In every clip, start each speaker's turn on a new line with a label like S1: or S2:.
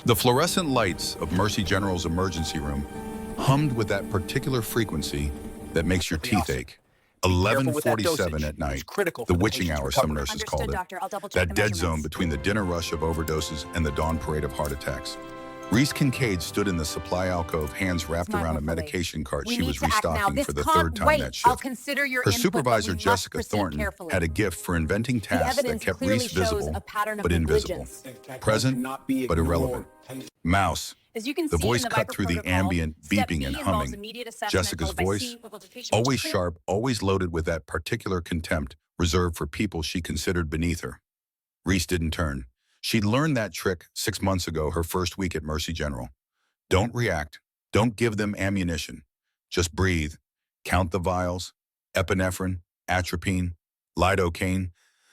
S1: The fluorescent lights of Mercy General's emergency room hummed with that particular frequency that makes your teeth ache. 11:47 at night, the witching hour, some nurses called it. That dead zone between the dinner rush of overdoses and the dawn parade of heart attacks. Reese Kincaid stood in the supply alcove, hands wrapped around a medication cart she was restocking for the third time that shift. Her supervisor, Jessica Thornton, had a gift for inventing tasks that kept Reese visible but invisible, present but irrelevant. Mouse. The voice cut through the ambient beeping and humming. Jessica's voice, always sharp, always loaded with that particular contempt reserved for people she considered beneath her. Reese didn't turn. She'd learned that trick 6 months ago, her first week at Mercy General. Don't react. Don't give them ammunition. Just breathe. Count the vials. Epinephrine, atropine, lidocaine,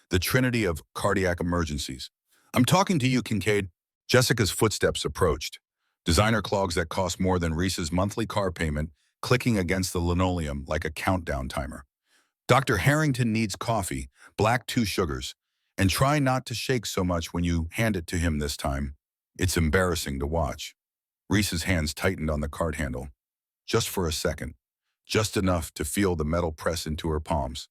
S1: the trinity of cardiac emergencies. I'm talking to you, Kincaid. Jessica's footsteps approached. Designer clogs that cost more than Reese's monthly car payment clicking against the linoleum like a countdown timer. Dr. Harrington needs coffee, black 2 sugars, and try not to shake so much when you hand it to him this time. It's embarrassing to watch. Reese's hands tightened on the cart handle. Just for a second. Just enough to feel the metal press into her palms.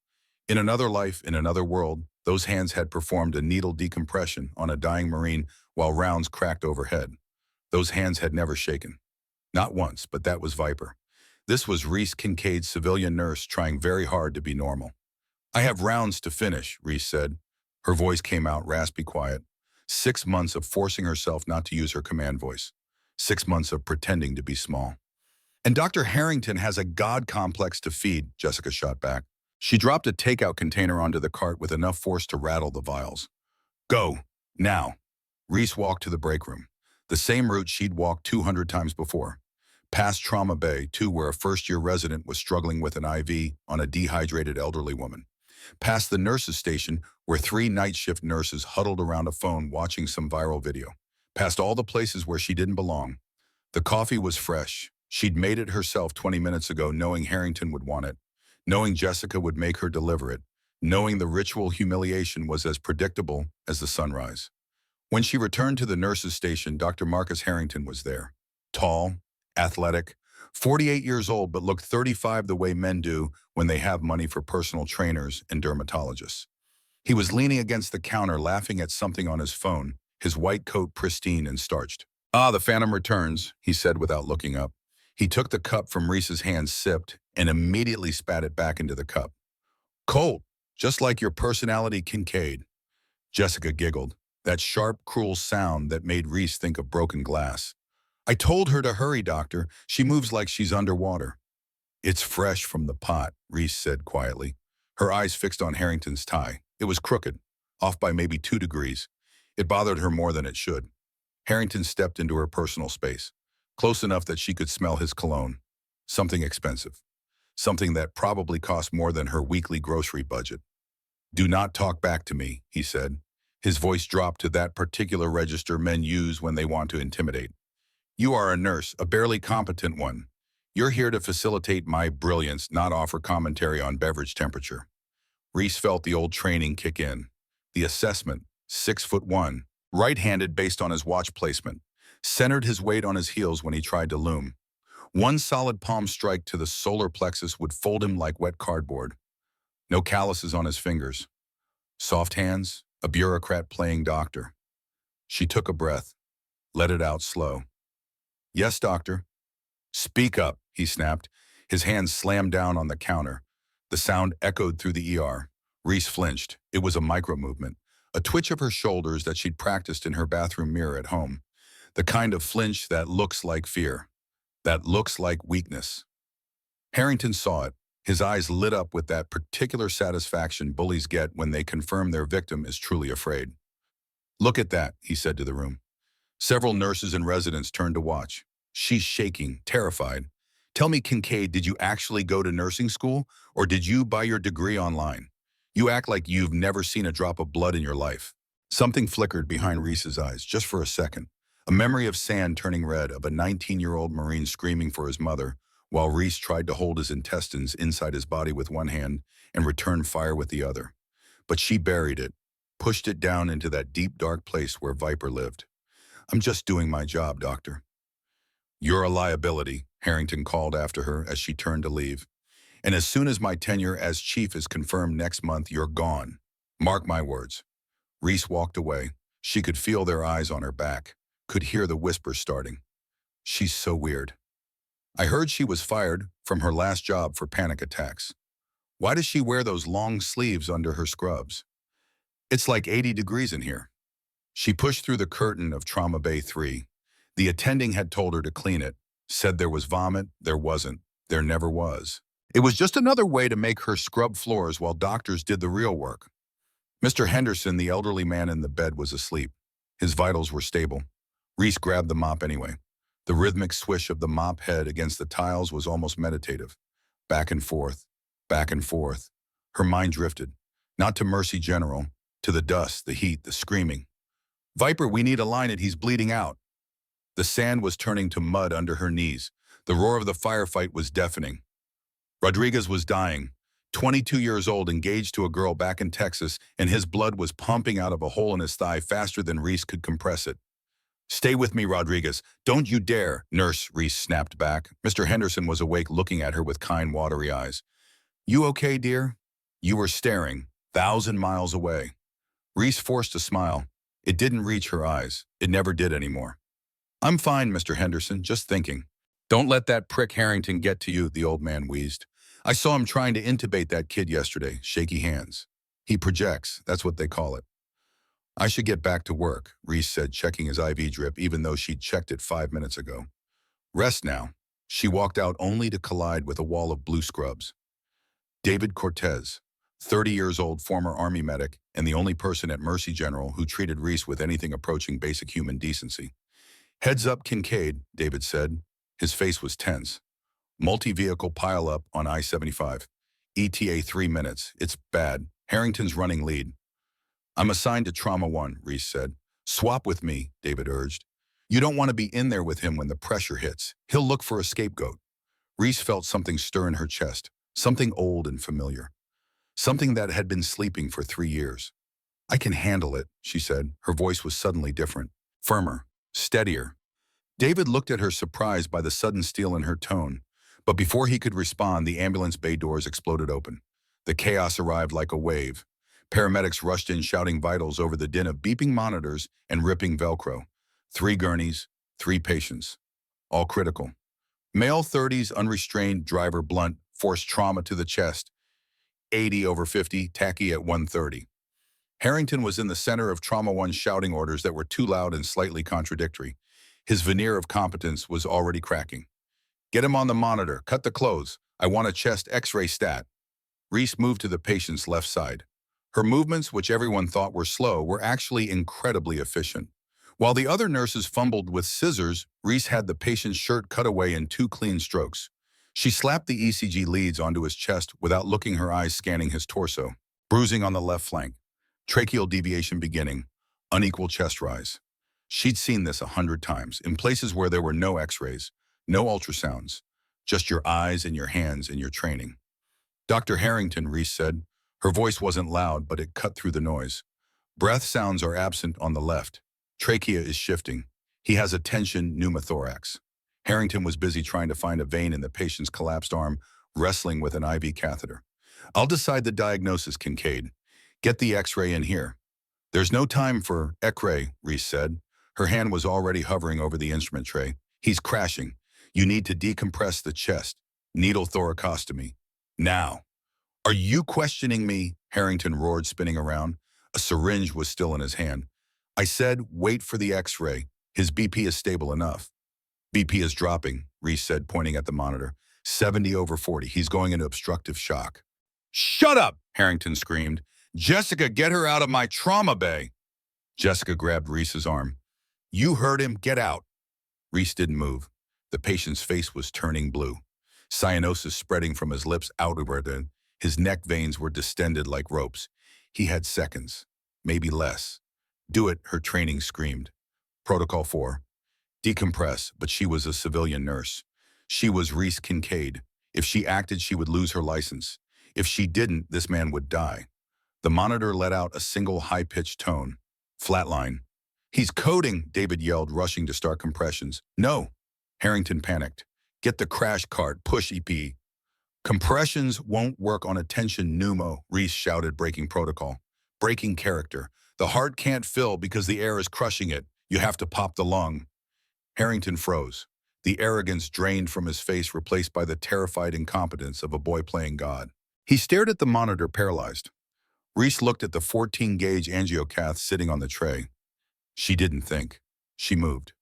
S1: In another life, in another world, those hands had performed a needle decompression on a dying Marine while rounds cracked overhead. Those hands had never shaken. Not once, but that was Viper. This was Reese Kincaid's civilian nurse trying very hard to be normal. I have rounds to finish, Reese said. Her voice came out raspy quiet. 6 months of forcing herself not to use her command voice. 6 months of pretending to be small. And Dr. Harrington has a God complex to feed, Jessica shot back. She dropped a takeout container onto the cart with enough force to rattle the vials. Go, now. Reese walked to the break room. The same route she'd walked 200 times before. Past Trauma Bay, too, where a first-year resident was struggling with an IV on a dehydrated elderly woman. Past the nurses' station, where 3 night shift nurses huddled around a phone watching some viral video. Past all the places where she didn't belong. The coffee was fresh. She'd made it herself 20 minutes ago, knowing Harrington would want it. Knowing Jessica would make her deliver it. Knowing the ritual humiliation was as predictable as the sunrise. When she returned to the nurses' station, Dr. Marcus Harrington was there. Tall, athletic, 48 years old, but looked 35 the way men do when they have money for personal trainers and dermatologists. He was leaning against the counter, laughing at something on his phone, his white coat pristine and starched. Ah, the Phantom returns, he said without looking up. He took the cup from Reese's hand, sipped, and immediately spat it back into the cup. Cold, just like your personality, Kincaid. Jessica giggled. That sharp, cruel sound that made Reese think of broken glass. I told her to hurry, doctor. She moves like she's underwater. It's fresh from the pot, Reese said quietly, her eyes fixed on Harrington's tie. It was crooked, off by maybe 2 degrees. It bothered her more than it should. Harrington stepped into her personal space, close enough that she could smell his cologne. Something expensive. Something that probably cost more than her weekly grocery budget. Do not talk back to me, he said. His voice dropped to that particular register men use when they want to intimidate. You are a nurse, a barely competent one. You're here to facilitate my brilliance, not offer commentary on beverage temperature. Reese felt the old training kick in. The assessment, 6'1", right-handed based on his watch placement, centered his weight on his heels when he tried to loom. One solid palm strike to the solar plexus would fold him like wet cardboard. No calluses on his fingers. Soft hands, a bureaucrat playing doctor. She took a breath, let it out slow. Yes, doctor. Speak up, he snapped. His hands slammed down on the counter. The sound echoed through the ER. Reese flinched. It was a micro-movement, a twitch of her shoulders that she'd practiced in her bathroom mirror at home. The kind of flinch that looks like fear, that looks like weakness. Harrington saw it. His eyes lit up with that particular satisfaction bullies get when they confirm their victim is truly afraid. Look at that, he said to the room. Several nurses and residents turned to watch. She's shaking, terrified. Tell me, Kincaid, did you actually go to nursing school, or did you buy your degree online? You act like you've never seen a drop of blood in your life. Something flickered behind Reese's eyes, just for a second. A memory of sand turning red, of a 19-year-old Marine screaming for his mother, while Reese tried to hold his intestines inside his body with one hand and return fire with the other. But she buried it, pushed it down into that deep, dark place where Viper lived. I'm just doing my job, doctor. You're a liability, Harrington called after her as she turned to leave. And as soon as my tenure as chief is confirmed next month, you're gone. Mark my words. Reese walked away. She could feel their eyes on her back, could hear the whispers starting. She's so weird. I heard she was fired from her last job for panic attacks. Why does she wear those long sleeves under her scrubs? It's like 80 degrees in here. She pushed through the curtain of Trauma Bay 3. The attending had told her to clean it, said there was vomit, there wasn't, there never was. It was just another way to make her scrub floors while doctors did the real work. Mr. Henderson, the elderly man in the bed, was asleep. His vitals were stable. Reese grabbed the mop anyway. The rhythmic swish of the mop head against the tiles was almost meditative. Back and forth, back and forth. Her mind drifted, not to Mercy General, to the dust, the heat, the screaming. Viper, we need to line it, he's bleeding out. The sand was turning to mud under her knees. The roar of the firefight was deafening. Rodriguez was dying, 22 years old, engaged to a girl back in Texas, and his blood was pumping out of a hole in his thigh faster than Reese could compress it. Stay with me, Rodriguez. Don't you dare, nurse, Reese snapped back. Mr. Henderson was awake, looking at her with kind, watery eyes. You okay, dear? You were staring, 1,000 miles away. Reese forced a smile. It didn't reach her eyes. It never did anymore. I'm fine, Mr. Henderson, just thinking. Don't let that prick Harrington get to you, the old man wheezed. I saw him trying to intubate that kid yesterday, shaky hands. He projects, that's what they call it. I should get back to work, Reese said, checking his IV drip even though she'd checked it 5 minutes ago. Rest now. She walked out only to collide with a wall of blue scrubs. David Cortez, 30 years old, former Army medic, and the only person at Mercy General who treated Reese with anything approaching basic human decency. Heads up, Kincaid, David said. His face was tense. Multi-vehicle pile-up on I-75. ETA 3 minutes. It's bad. Harrington's running lead. I'm assigned to Trauma 1, Reese said. Swap with me, David urged. You don't want to be in there with him when the pressure hits. He'll look for a scapegoat. Reese felt something stir in her chest, something old and familiar. Something that had been sleeping for 3 years. I can handle it, she said. Her voice was suddenly different, firmer, steadier. David looked at her, surprised by the sudden steel in her tone. But before he could respond, the ambulance bay doors exploded open. The chaos arrived like a wave. Paramedics rushed in, shouting vitals over the din of beeping monitors and ripping Velcro. 3 gurneys, 3 patients. All critical. Male 30s, unrestrained, driver blunt, forced trauma to the chest. 80/50, tachy at 130. Harrington was in the center of Trauma 1's shouting orders that were too loud and slightly contradictory. His veneer of competence was already cracking. Get him on the monitor. Cut the clothes. I want a chest x-ray stat. Reese moved to the patient's left side. Her movements, which everyone thought were slow, were actually incredibly efficient. While the other nurses fumbled with scissors, Reese had the patient's shirt cut away in 2 clean strokes. She slapped the ECG leads onto his chest without looking, her eyes scanning his torso. Bruising on the left flank. Tracheal deviation beginning. Unequal chest rise. She'd seen this 100 times, in places where there were no x-rays, no ultrasounds, just your eyes and your hands in your training. Dr. Harrington, Reese said. Her voice wasn't loud, but it cut through the noise. Breath sounds are absent on the left. Trachea is shifting. He has a tension pneumothorax. Harrington was busy trying to find a vein in the patient's collapsed arm, wrestling with an IV catheter. I'll decide the diagnosis, Kincaid. Get the x-ray in here. There's no time for x-ray, Reese said. Her hand was already hovering over the instrument tray. He's crashing. You need to decompress the chest. Needle thoracostomy. Now. Are you questioning me? Harrington roared, spinning around. A syringe was still in his hand. I said, wait for the x-ray. His BP is stable enough. BP is dropping, Reese said, pointing at the monitor. 70/40. He's going into obstructive shock. Shut up, Harrington screamed. Jessica, get her out of my trauma bay. Jessica grabbed Reese's arm. You heard him. Get out. Reese didn't move. The patient's face was turning blue. Cyanosis spreading from his lips outward. His neck veins were distended like ropes. He had seconds, maybe less. Do it, her training screamed. Protocol 4. Decompress, but she was a civilian nurse. She was Reese Kincaid. If she acted, she would lose her license. If she didn't, this man would die. The monitor let out a single high-pitched tone. Flatline. He's coding, David yelled, rushing to start compressions. No, Harrington panicked. Get the crash cart, push EP. Compressions won't work on a tension pneumo, Reese shouted, breaking protocol. Breaking character. The heart can't fill because the air is crushing it. You have to pop the lung. Harrington froze. The arrogance drained from his face, replaced by the terrified incompetence of a boy playing God. He stared at the monitor, paralyzed. Reese looked at the 14-gauge angiocath sitting on the tray. She didn't think. She moved.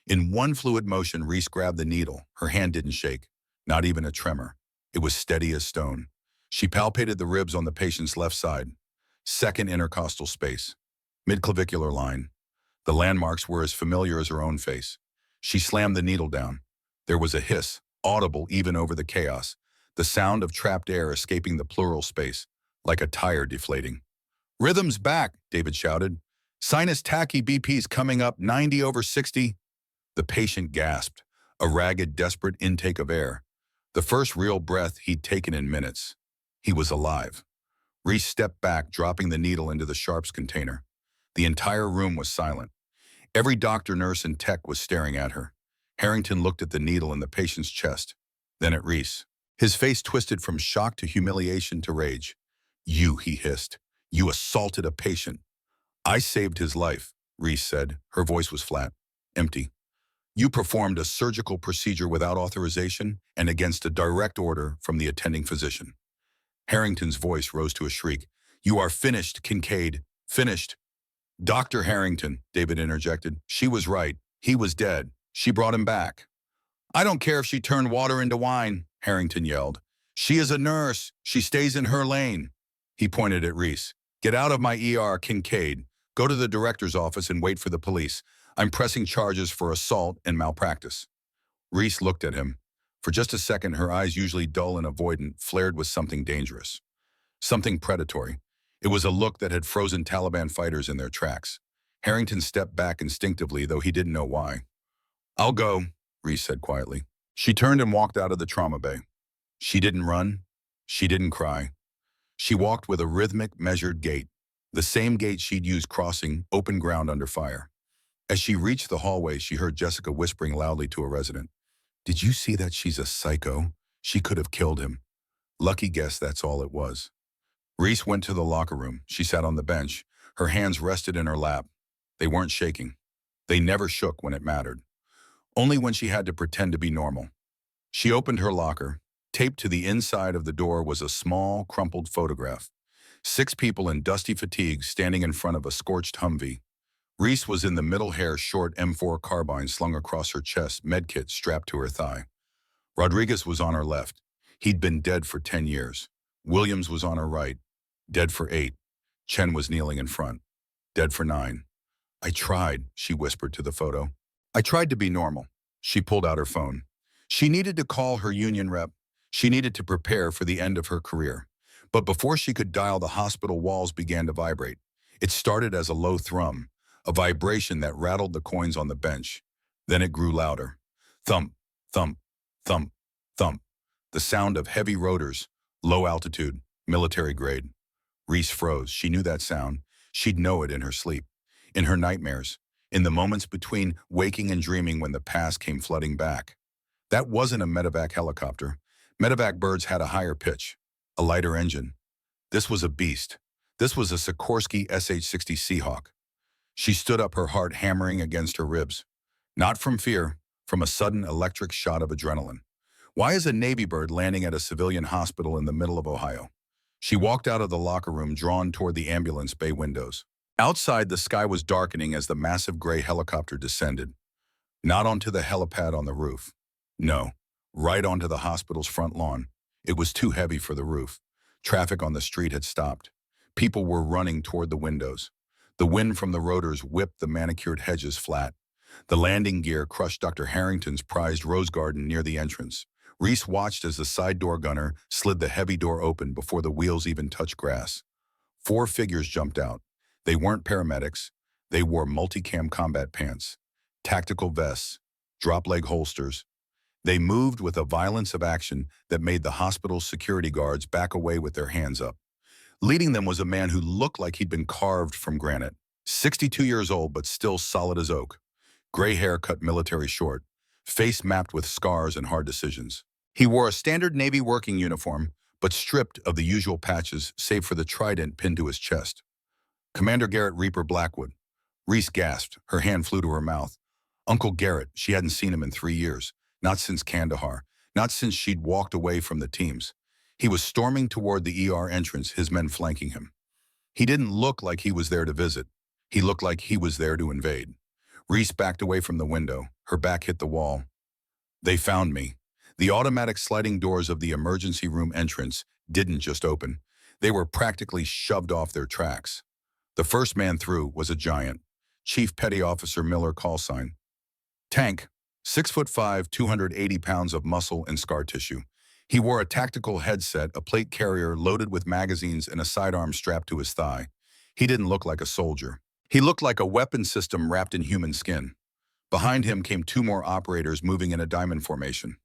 S1: In one fluid motion, Reese grabbed the needle. Her hand didn't shake, not even a tremor. It was steady as stone. She palpated the ribs on the patient's left side. Second intercostal space. Midclavicular line. The landmarks were as familiar as her own face. She slammed the needle down. There was a hiss, audible even over the chaos, the sound of trapped air escaping the pleural space, like a tire deflating. Rhythm's back, David shouted. Sinus tachy BP's coming up 90/60. The patient gasped, a ragged, desperate intake of air. The first real breath he'd taken in minutes. He was alive. Reese stepped back, dropping the needle into the sharps container. The entire room was silent. Every doctor, nurse, and tech was staring at her. Harrington looked at the needle in the patient's chest, then at Reese. His face twisted from shock to humiliation to rage. You, he hissed. You assaulted a patient. I saved his life, Reese said. Her voice was flat, empty. You performed a surgical procedure without authorization and against a direct order from the attending physician. Harrington's voice rose to a shriek. You are finished, Kincaid. Finished. Dr. Harrington, David interjected. She was right. He was dead. She brought him back. I don't care if she turned water into wine, Harrington yelled. She is a nurse. She stays in her lane. He pointed at Reese. Get out of my ER, Kincaid. Go to the director's office and wait for the police. I'm pressing charges for assault and malpractice. Reese looked at him. For just a second, her eyes, usually dull and avoidant, flared with something dangerous. Something predatory. It was a look that had frozen Taliban fighters in their tracks. Harrington stepped back instinctively, though he didn't know why. I'll go, Reese said quietly. She turned and walked out of the trauma bay. She didn't run. She didn't cry. She walked with a rhythmic, measured gait, the same gait she'd used crossing open ground under fire. As she reached the hallway, she heard Jessica whispering loudly to a resident. Did you see that? She's a psycho. She could have killed him. Lucky guess that's all it was. Reese went to the locker room. She sat on the bench. Her hands rested in her lap. They weren't shaking. They never shook when it mattered. Only when she had to pretend to be normal. She opened her locker. Taped to the inside of the door was a small, crumpled photograph. 6 people in dusty fatigues standing in front of a scorched Humvee. Reese was in the middle, hair short M4 carbine slung across her chest, medkit strapped to her thigh. Rodriguez was on her left. He'd been dead for 10 years. Williams was on her right, dead for 8. Chen was kneeling in front, dead for 9. I tried, she whispered to the photo. I tried to be normal. She pulled out her phone. She needed to call her union rep. She needed to prepare for the end of her career. But before she could dial, the hospital walls began to vibrate. It started as a low thrum, a vibration that rattled the coins on the bench. Then it grew louder. Thump, thump, thump, thump. The sound of heavy rotors, low altitude, military grade. Reese froze. She knew that sound. She'd know it in her sleep, in her nightmares, in the moments between waking and dreaming when the past came flooding back. That wasn't a medevac helicopter. Medevac birds had a higher pitch, a lighter engine. This was a beast. This was a Sikorsky SH-60 Seahawk. She stood up, her heart hammering against her ribs. Not from fear, from a sudden electric shot of adrenaline. Why is a Navy bird landing at a civilian hospital in the middle of Ohio? She walked out of the locker room, drawn toward the ambulance bay windows. Outside, the sky was darkening as the massive gray helicopter descended. Not onto the helipad on the roof. No, right onto the hospital's front lawn. It was too heavy for the roof. Traffic on the street had stopped. People were running toward the windows. The wind from the rotors whipped the manicured hedges flat. The landing gear crushed Dr. Harrington's prized rose garden near the entrance. Reese watched as the side door gunner slid the heavy door open before the wheels even touched grass. 4 figures jumped out. They weren't paramedics. They wore multicam combat pants, tactical vests, drop-leg holsters. They moved with a violence of action that made the hospital's security guards back away with their hands up. Leading them was a man who looked like he'd been carved from granite. 62 years old, but still solid as oak. Gray hair cut military short, face mapped with scars and hard decisions. He wore a standard Navy working uniform, but stripped of the usual patches save for the trident pinned to his chest. Commander Garrett Reaper Blackwood. Reese gasped. Her hand flew to her mouth. Uncle Garrett, she hadn't seen him in 3 years. Not since Kandahar. Not since she'd walked away from the teams. He was storming toward the ER entrance, his men flanking him. He didn't look like he was there to visit. He looked like he was there to invade. Reese backed away from the window. Her back hit the wall. They found me. The automatic sliding doors of the emergency room entrance didn't just open. They were practically shoved off their tracks. The first man through was a giant. Chief Petty Officer Miller call sign. Tank, 6'5", 280 pounds of muscle and scar tissue. He wore a tactical headset, a plate carrier loaded with magazines and a sidearm strapped to his thigh. He didn't look like a soldier. He looked like a weapon system wrapped in human skin. Behind him came 2 more operators moving in a diamond formation,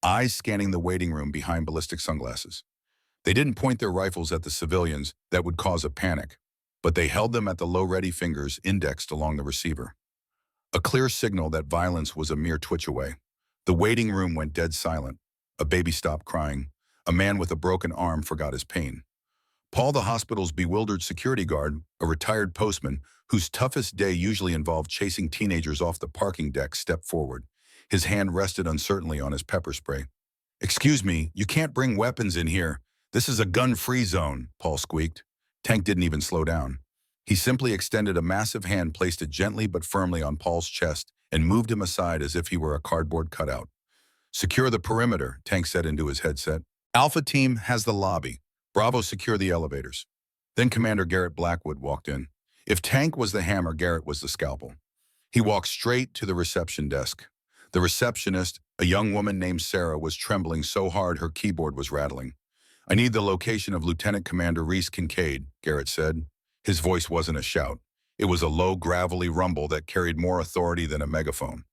S1: eyes scanning the waiting room behind ballistic sunglasses. They didn't point their rifles at the civilians that would cause a panic, but they held them at the low-ready fingers indexed along the receiver. A clear signal that violence was a mere twitch away. The waiting room went dead silent. A baby stopped crying. A man with a broken arm forgot his pain. Paul, the hospital's bewildered security guard, a retired postman whose toughest day usually involved chasing teenagers off the parking deck, stepped forward. His hand rested uncertainly on his pepper spray. "Excuse me, you can't bring weapons in here. This is a gun-free zone," Paul squeaked. Tank didn't even slow down. He simply extended a massive hand, placed it gently but firmly on Paul's chest, and moved him aside as if he were a cardboard cutout. "Secure the perimeter," Tank said into his headset. "Alpha team has the lobby. Bravo, secure the elevators." Then Commander Garrett Blackwood walked in. If Tank was the hammer, Garrett was the scalpel. He walked straight to the reception desk. The receptionist, a young woman named Sarah, was trembling so hard her keyboard was rattling. "I need the location of Lieutenant Commander Reese Kincaid," Garrett said. His voice wasn't a shout. It was a low, gravelly rumble that carried more authority than a megaphone.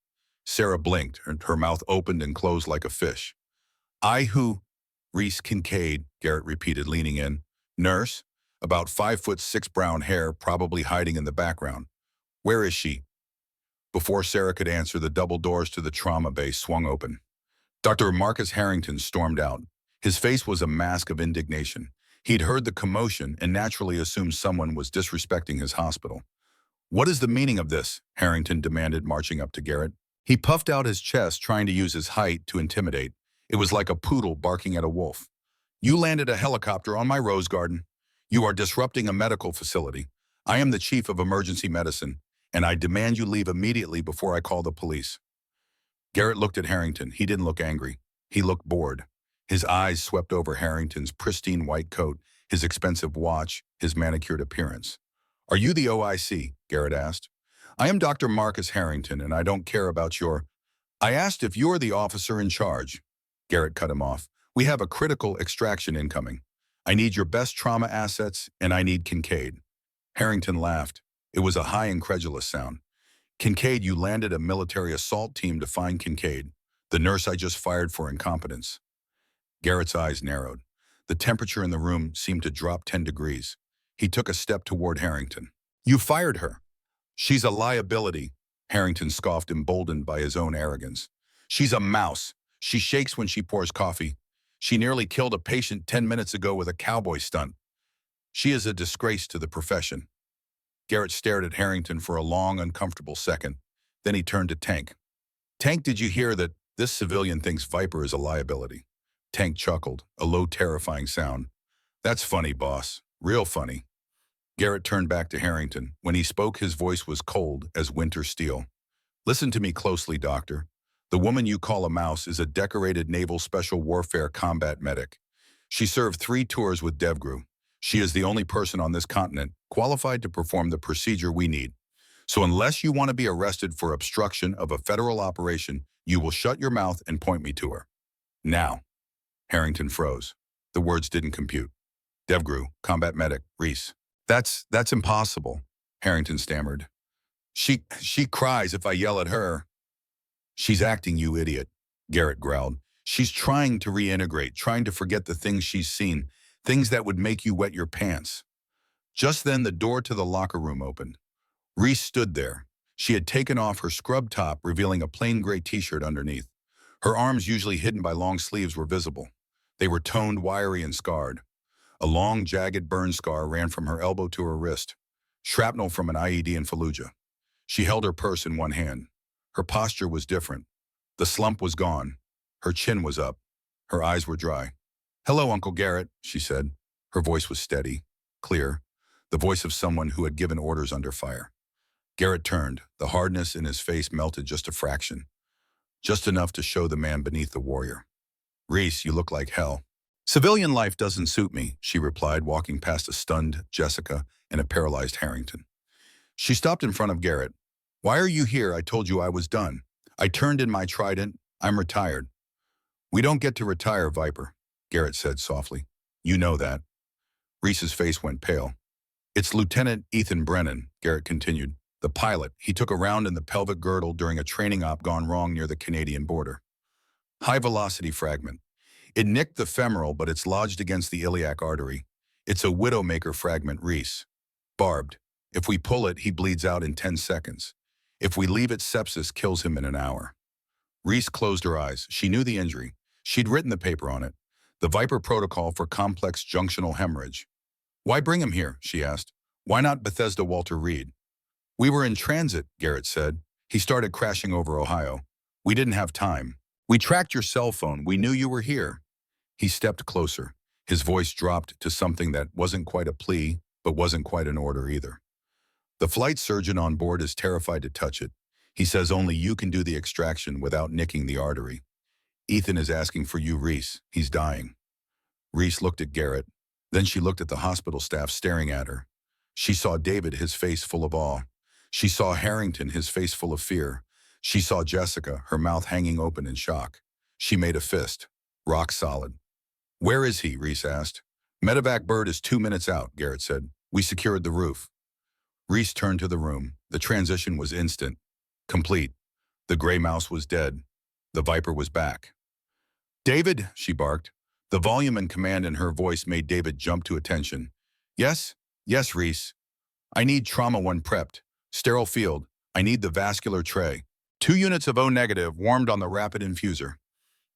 S1: Sarah blinked, and her mouth opened and closed like a fish. "I who?" "Reese Kincaid," Garrett repeated, leaning in. "Nurse? About 5'6", brown hair, probably hiding in the background. Where is she?" Before Sarah could answer, the double doors to the trauma bay swung open. Dr. Marcus Harrington stormed out. His face was a mask of indignation. He'd heard the commotion and naturally assumed someone was disrespecting his hospital. "What is the meaning of this?" Harrington demanded, marching up to Garrett. He puffed out his chest, trying to use his height to intimidate. It was like a poodle barking at a wolf. "You landed a helicopter on my rose garden. You are disrupting a medical facility. I am the chief of emergency medicine, and I demand you leave immediately before I call the police." Garrett looked at Harrington. He didn't look angry. He looked bored. His eyes swept over Harrington's pristine white coat, his expensive watch, his manicured appearance. "Are you the OIC?" Garrett asked. "I am Dr. Marcus Harrington, and I don't care about your—" "I asked if you're the officer in charge." Garrett cut him off. "We have a critical extraction incoming. I need your best trauma assets, and I need Kincaid." Harrington laughed. It was a high, incredulous sound. "Kincaid, you landed a military assault team to find Kincaid, the nurse I just fired for incompetence." Garrett's eyes narrowed. The temperature in the room seemed to drop 10 degrees. He took a step toward Harrington. "You fired her." "She's a liability," Harrington scoffed, emboldened by his own arrogance. "She's a mouse. She shakes when she pours coffee. She nearly killed a patient 10 minutes ago with a cowboy stunt. She is a disgrace to the profession." Garrett stared at Harrington for a long, uncomfortable second. Then he turned to Tank. "Tank, did you hear that this civilian thinks Viper is a liability?" Tank chuckled, a low, terrifying sound. "That's funny, boss. Real funny." Garrett turned back to Harrington. When he spoke, his voice was cold as winter steel. "Listen to me closely, Doctor. The woman you call a mouse is a decorated Naval Special Warfare combat medic. She served 3 tours with DevGru. She is the only person on this continent qualified to perform the procedure we need. So unless you want to be arrested for obstruction of a federal operation, you will shut your mouth and point me to her. Now." Harrington froze. The words didn't compute. "DevGru, combat medic, Reese." That's impossible," Harrington stammered. She cries if I yell at her." "She's acting, you idiot," Garrett growled. "She's trying to reintegrate, trying to forget the things she's seen, things that would make you wet your pants." Just then the door to the locker room opened. Reese stood there. She had taken off her scrub top, revealing a plain gray t-shirt underneath. Her arms, usually hidden by long sleeves, were visible. They were toned, wiry, and scarred. A long, jagged burn scar ran from her elbow to her wrist. Shrapnel from an IED in Fallujah. She held her purse in one hand. Her posture was different. The slump was gone. Her chin was up. Her eyes were dry. "Hello, Uncle Garrett," she said. Her voice was steady, clear, the voice of someone who had given orders under fire. Garrett turned. The hardness in his face melted just a fraction, just enough to show the man beneath the warrior. "Reese, you look like hell." "Civilian life doesn't suit me," she replied, walking past a stunned Jessica and a paralyzed Harrington. She stopped in front of Garrett. "Why are you here? I told you I was done. I turned in my trident. I'm retired." "We don't get to retire, Viper," Garrett said softly. "You know that." Reese's face went pale. "It's Lieutenant Ethan Brennan," Garrett continued. "The pilot. He took a round in the pelvic girdle during a training op gone wrong near the Canadian border. High-velocity fragment. It nicked the femoral, but it's lodged against the iliac artery. It's a widowmaker fragment, Reese. Barbed. If we pull it, he bleeds out in 10 seconds. If we leave it, sepsis kills him in an hour." Reese closed her eyes. She knew the injury. She'd written the paper on it. The Viper protocol for complex junctional hemorrhage. "Why bring him here?" she asked. "Why not Bethesda Walter Reed?" "We were in transit," Garrett said. "He started crashing over Ohio. We didn't have time. We tracked your cell phone. We knew you were here." He stepped closer. His voice dropped to something that wasn't quite a plea, but wasn't quite an order either. "The flight surgeon on board is terrified to touch it. He says only you can do the extraction without nicking the artery. Ethan is asking for you, Reese. He's dying." Reese looked at Garrett. Then she looked at the hospital staff staring at her. She saw David, his face full of awe. She saw Harrington, his face full of fear. She saw Jessica, her mouth hanging open in shock. She made a fist. Rock solid. "Where is he?" Reese asked. "Medevac bird is 2 minutes out," Garrett said. "We secured the roof." Reese turned to the room. The transition was instant. Complete. The gray mouse was dead. The Viper was back. "David," she barked. The volume and command in her voice made David jump to attention. "Yes? Yes, Reese. I need trauma 1 prepped. Sterile field. I need the vascular tray. 2 units of O-negative warmed on the rapid infuser.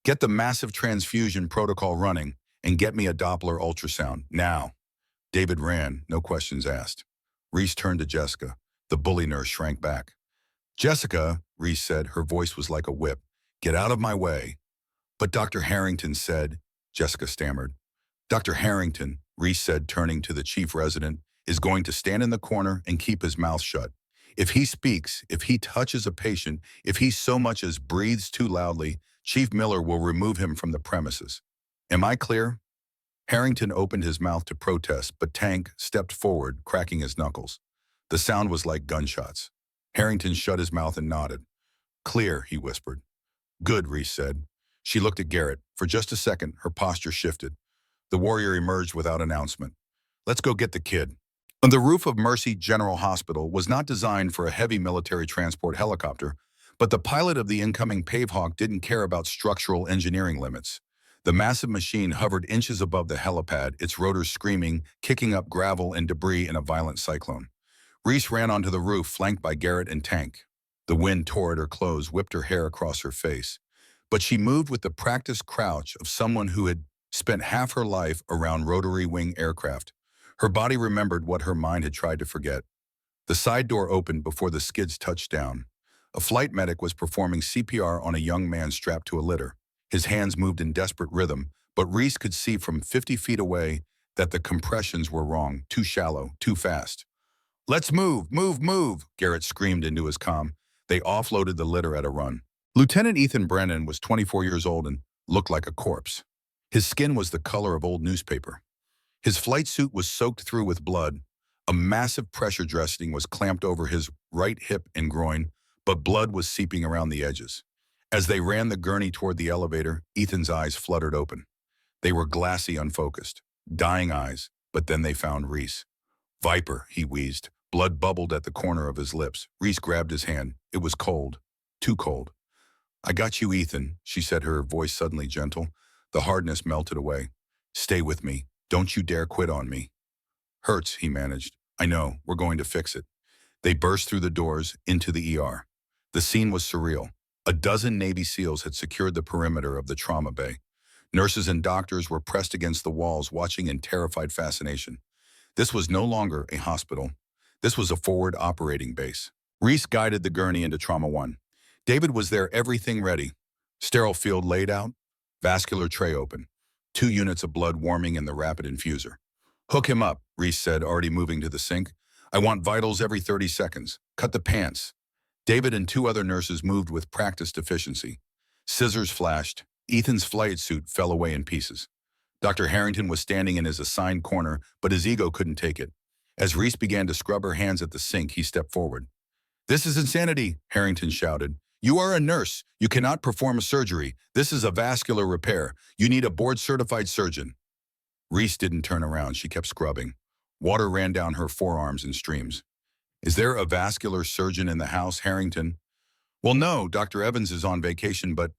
S1: Get the massive transfusion protocol running and get me a Doppler ultrasound, now." David ran, no questions asked. Reese turned to Jessica. The bully nurse shrank back. "Jessica," Reese said, her voice was like a whip. "Get out of my way." "But Dr. Harrington said," Jessica stammered. "Dr. Harrington," Reese said, turning to the chief resident, "is going to stand in the corner and keep his mouth shut. If he speaks, if he touches a patient, if he so much as breathes too loudly, Chief Miller will remove him from the premises. Am I clear?" Harrington opened his mouth to protest, but Tank stepped forward, cracking his knuckles. The sound was like gunshots. Harrington shut his mouth and nodded. "Clear," he whispered. "Good," Reese said. She looked at Garrett. For just a second, her posture shifted. The warrior emerged without announcement. "Let's go get the kid." The roof of Mercy General Hospital was not designed for a heavy military transport helicopter, but the pilot of the incoming Pavehawk didn't care about structural engineering limits. The massive machine hovered inches above the helipad, its rotors screaming, kicking up gravel and debris in a violent cyclone. Reese ran onto the roof, flanked by Garrett and Tank. The wind tore at her clothes, whipped her hair across her face. But she moved with the practiced crouch of someone who had spent half her life around rotary wing aircraft. Her body remembered what her mind had tried to forget. The side door opened before the skids touched down. A flight medic was performing CPR on a young man strapped to a litter. His hands moved in desperate rhythm, but Reese could see from 50 feet away that the compressions were wrong, too shallow, too fast. "Let's move, move, move," Garrett screamed into his comm. They offloaded the litter at a run. Lieutenant Ethan Brennan was 24 years old and looked like a corpse. His skin was the color of old newspaper. His flight suit was soaked through with blood. A massive pressure dressing was clamped over his right hip and groin, but blood was seeping around the edges. As they ran the gurney toward the elevator, Ethan's eyes fluttered open. They were glassy, unfocused, dying eyes, but then they found Reese. "Viper," he wheezed. Blood bubbled at the corner of his lips. Reese grabbed his hand. It was cold, too cold. "I got you, Ethan," she said, her voice suddenly gentle. The hardness melted away. "Stay with me. Don't you dare quit on me." "Hurts," he managed. "I know. We're going to fix it." They burst through the doors into the ER. The scene was surreal. A dozen Navy SEALs had secured the perimeter of the trauma bay. Nurses and doctors were pressed against the walls, watching in terrified fascination. This was no longer a hospital. This was a forward operating base. Reese guided the gurney into Trauma 1. David was there, everything ready. Sterile field laid out, vascular tray open, 2 units of blood warming in the rapid infuser. Hook him up, Reese said, already moving to the sink. I want vitals every 30 seconds. Cut the pants. David and 2 other nurses moved with practiced efficiency. Scissors flashed. Ethan's flight suit fell away in pieces. Dr. Harrington was standing in his assigned corner, but his ego couldn't take it. As Reese began to scrub her hands at the sink, he stepped forward. This is insanity, Harrington shouted. You are a nurse. You cannot perform a surgery. This is a vascular repair. You need a board-certified surgeon. Reese didn't turn around. She kept scrubbing. Water ran down her forearms in streams. Is there a vascular surgeon in the house, Harrington? Well, no, Dr. Evans is on vacation, but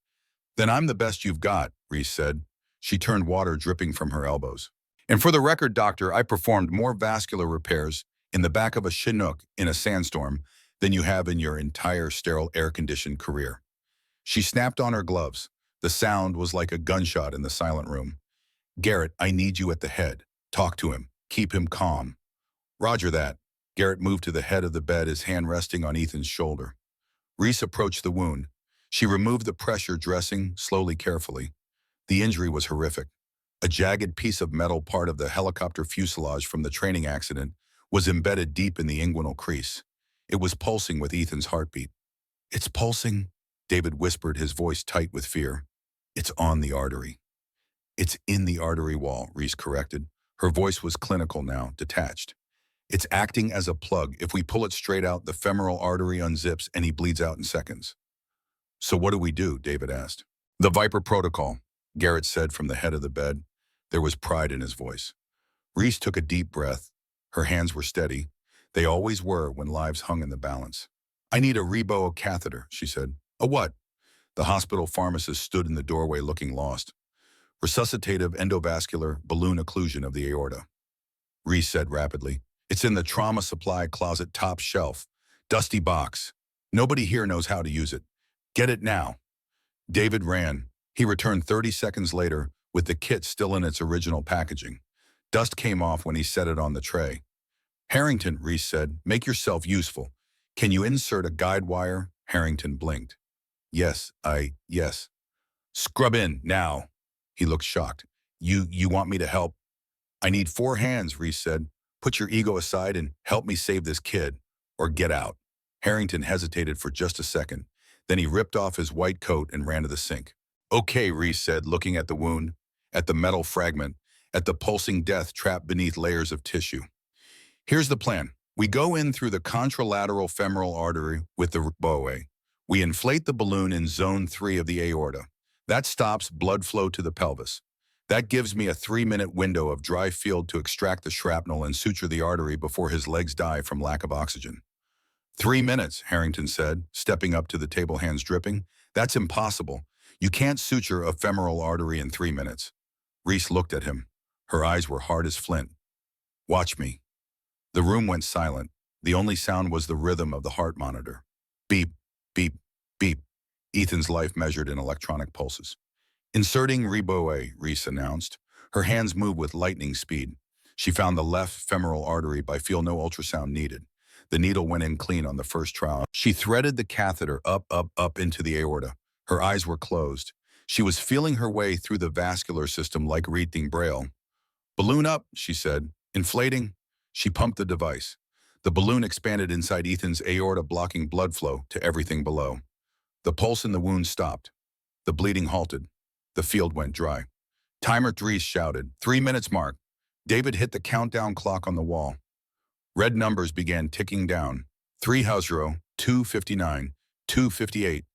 S1: then I'm the best you've got, Reese said. She turned, water dripping from her elbows. And for the record, doctor, I performed more vascular repairs in the back of a Chinook in a sandstorm than you have in your entire sterile air-conditioned career. She snapped on her gloves. The sound was like a gunshot in the silent room. Garrett, I need you at the head. Talk to him. Keep him calm. Roger that. Garrett moved to the head of the bed, his hand resting on Ethan's shoulder. Reese approached the wound. She removed the pressure dressing, slowly, carefully. The injury was horrific. A jagged piece of metal, part of the helicopter fuselage from the training accident, was embedded deep in the inguinal crease. It was pulsing with Ethan's heartbeat. It's pulsing, David whispered, his voice tight with fear. It's on the artery. It's in the artery wall, Reese corrected. Her voice was clinical now, detached. It's acting as a plug. If we pull it straight out, the femoral artery unzips and he bleeds out in seconds. So what do we do? David asked. The Viper protocol, Garrett said from the head of the bed. There was pride in his voice. Reese took a deep breath. Her hands were steady. They always were when lives hung in the balance. I need a Rebo catheter, she said. A what? The hospital pharmacist stood in the doorway looking lost. Resuscitative endovascular balloon occlusion of the aorta. Reese said rapidly. It's in the trauma supply closet, top shelf. Dusty box. Nobody here knows how to use it. Get it now. David ran. He returned 30 seconds later with the kit still in its original packaging. Dust came off when he set it on the tray. Harrington, Reese said, make yourself useful. Can you insert a guide wire? Harrington blinked. Yes. Scrub in, now. He looked shocked. You want me to help? I need 4 hands, Reese said. Put your ego aside and help me save this kid, or get out. Harrington hesitated for just a second. Then he ripped off his white coat and ran to the sink. Okay, Reese said, looking at the wound, at the metal fragment, at the pulsing death trapped beneath layers of tissue. Here's the plan. We go in through the contralateral femoral artery with the WWII. We inflate the balloon in zone 3 of the aorta. That stops blood flow to the pelvis. That gives me a 3-minute window of dry field to extract the shrapnel and suture the artery before his legs die from lack of oxygen. 3 minutes, Harrington said, stepping up to the table, hands dripping. That's impossible. You can't suture a femoral artery in 3 minutes. Reese looked at him. Her eyes were hard as flint. Watch me. The room went silent. The only sound was the rhythm of the heart monitor. Beep, beep, beep. Ethan's life measured in electronic pulses. Inserting WWII, Reese announced. Her hands moved with lightning speed. She found the left femoral artery by feel, no ultrasound needed. The needle went in clean on the first trial. She threaded the catheter up into the aorta. Her eyes were closed. She was feeling her way through the vascular system like reading Braille. Balloon up, she said. Inflating. She pumped the device. The balloon expanded inside Ethan's aorta, blocking blood flow to everything below. The pulse in the wound stopped. The bleeding halted. The field went dry. Timer, Reese shouted. 3 minutes mark. David hit the countdown clock on the wall. Red numbers began ticking down. 3:00, 2:59, 2:58.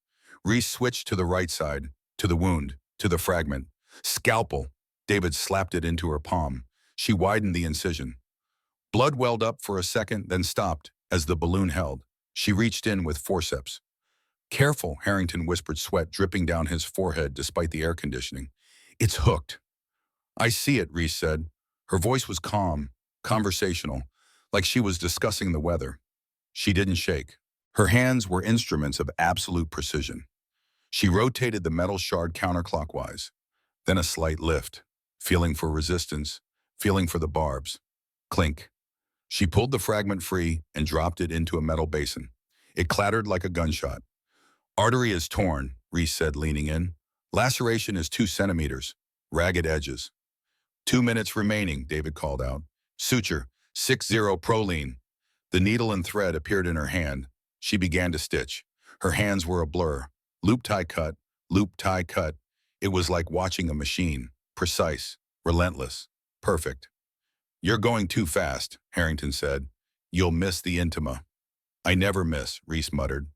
S1: Reese switched to the right side, to the wound, to the fragment. Scalpel. David slapped it into her palm. She widened the incision. Blood welled up for a second, then stopped as the balloon held. She reached in with forceps. Careful, Harrington whispered, sweat dripping down his forehead despite the air conditioning. It's hooked. I see it, Reese said. Her voice was calm, conversational, like she was discussing the weather. She didn't shake. Her hands were instruments of absolute precision. She rotated the metal shard counterclockwise, then a slight lift, feeling for resistance, feeling for the barbs. Clink. She pulled the fragment free and dropped it into a metal basin. It clattered like a gunshot. Artery is torn, Reese said, leaning in. Laceration is 2 centimeters. Ragged edges. 2 minutes remaining, David called out. Suture, 6-0 proline. The needle and thread appeared in her hand. She began to stitch. Her hands were a blur. Loop tie cut, loop tie cut. It was like watching a machine. Precise, relentless, perfect. You're going too fast, Harrington said. You'll miss the intima. I never miss, Reese muttered.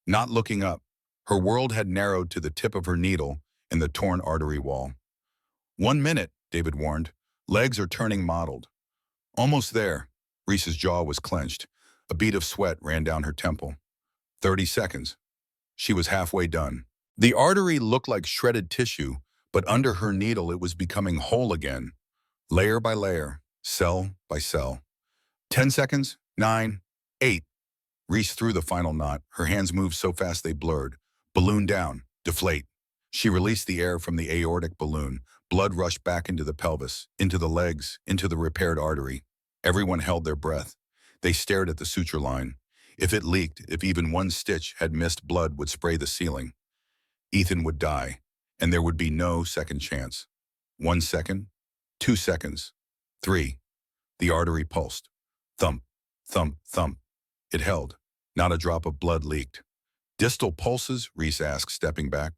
S1: Not looking up, her world had narrowed to the tip of her needle and the torn artery wall. 1 minute, David warned. Legs are turning mottled. Almost there. Reese's jaw was clenched. A bead of sweat ran down her temple. 30 seconds. She was halfway done. The artery looked like shredded tissue, but under her needle it was becoming whole again. Layer by layer, cell by cell. 10 seconds, 9, 8. Reese threw the final knot. Her hands moved so fast they blurred. Balloon down, deflate. She released the air from the aortic balloon. Blood rushed back into the pelvis, into the legs, into the repaired artery. Everyone held their breath. They stared at the suture line. If it leaked, if even one stitch had missed, blood would spray the ceiling. Ethan would die, and there would be no second chance. 1 second, 2 seconds, 3. The artery pulsed. Thump, thump, thump. It held. Not a drop of blood leaked. Distal pulses? Reese asked, stepping back.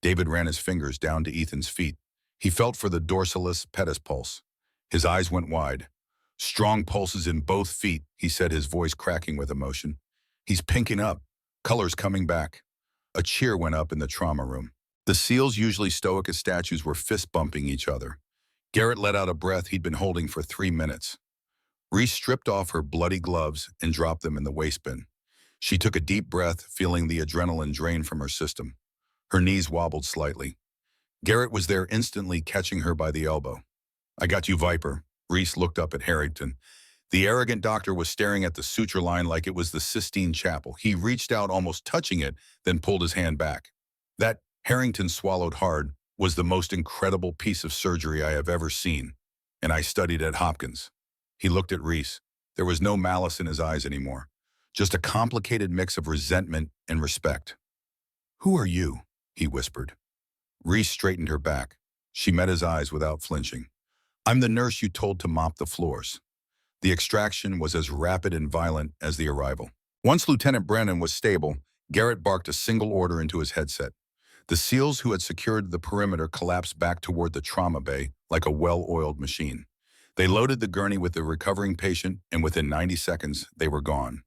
S1: David ran his fingers down to Ethan's feet. He felt for the dorsalis pedis pulse. His eyes went wide. Strong pulses in both feet, he said, his voice cracking with emotion. He's pinking up, colors coming back. A cheer went up in the trauma room. The SEALs, usually stoic as statues, were fist-bumping each other. Garrett let out a breath he'd been holding for 3 minutes. Reese stripped off her bloody gloves and dropped them in the waste bin. She took a deep breath, feeling the adrenaline drain from her system. Her knees wobbled slightly. Garrett was there instantly, catching her by the elbow. I got you, Viper. Reese looked up at Harrington. The arrogant doctor was staring at the suture line like it was the Sistine Chapel. He reached out, almost touching it, then pulled his hand back. That, Harrington swallowed hard, was the most incredible piece of surgery I have ever seen, and I studied at Hopkins. He looked at Reese. There was no malice in his eyes anymore, just a complicated mix of resentment and respect. Who are you? He whispered. Reese straightened her back. She met his eyes without flinching. I'm the nurse you told to mop the floors. The extraction was as rapid and violent as the arrival. Once Lieutenant Brennan was stable, Garrett barked a single order into his headset. The SEALs who had secured the perimeter collapsed back toward the trauma bay like a well-oiled machine. They loaded the gurney with the recovering patient, and within 90 seconds, they were gone.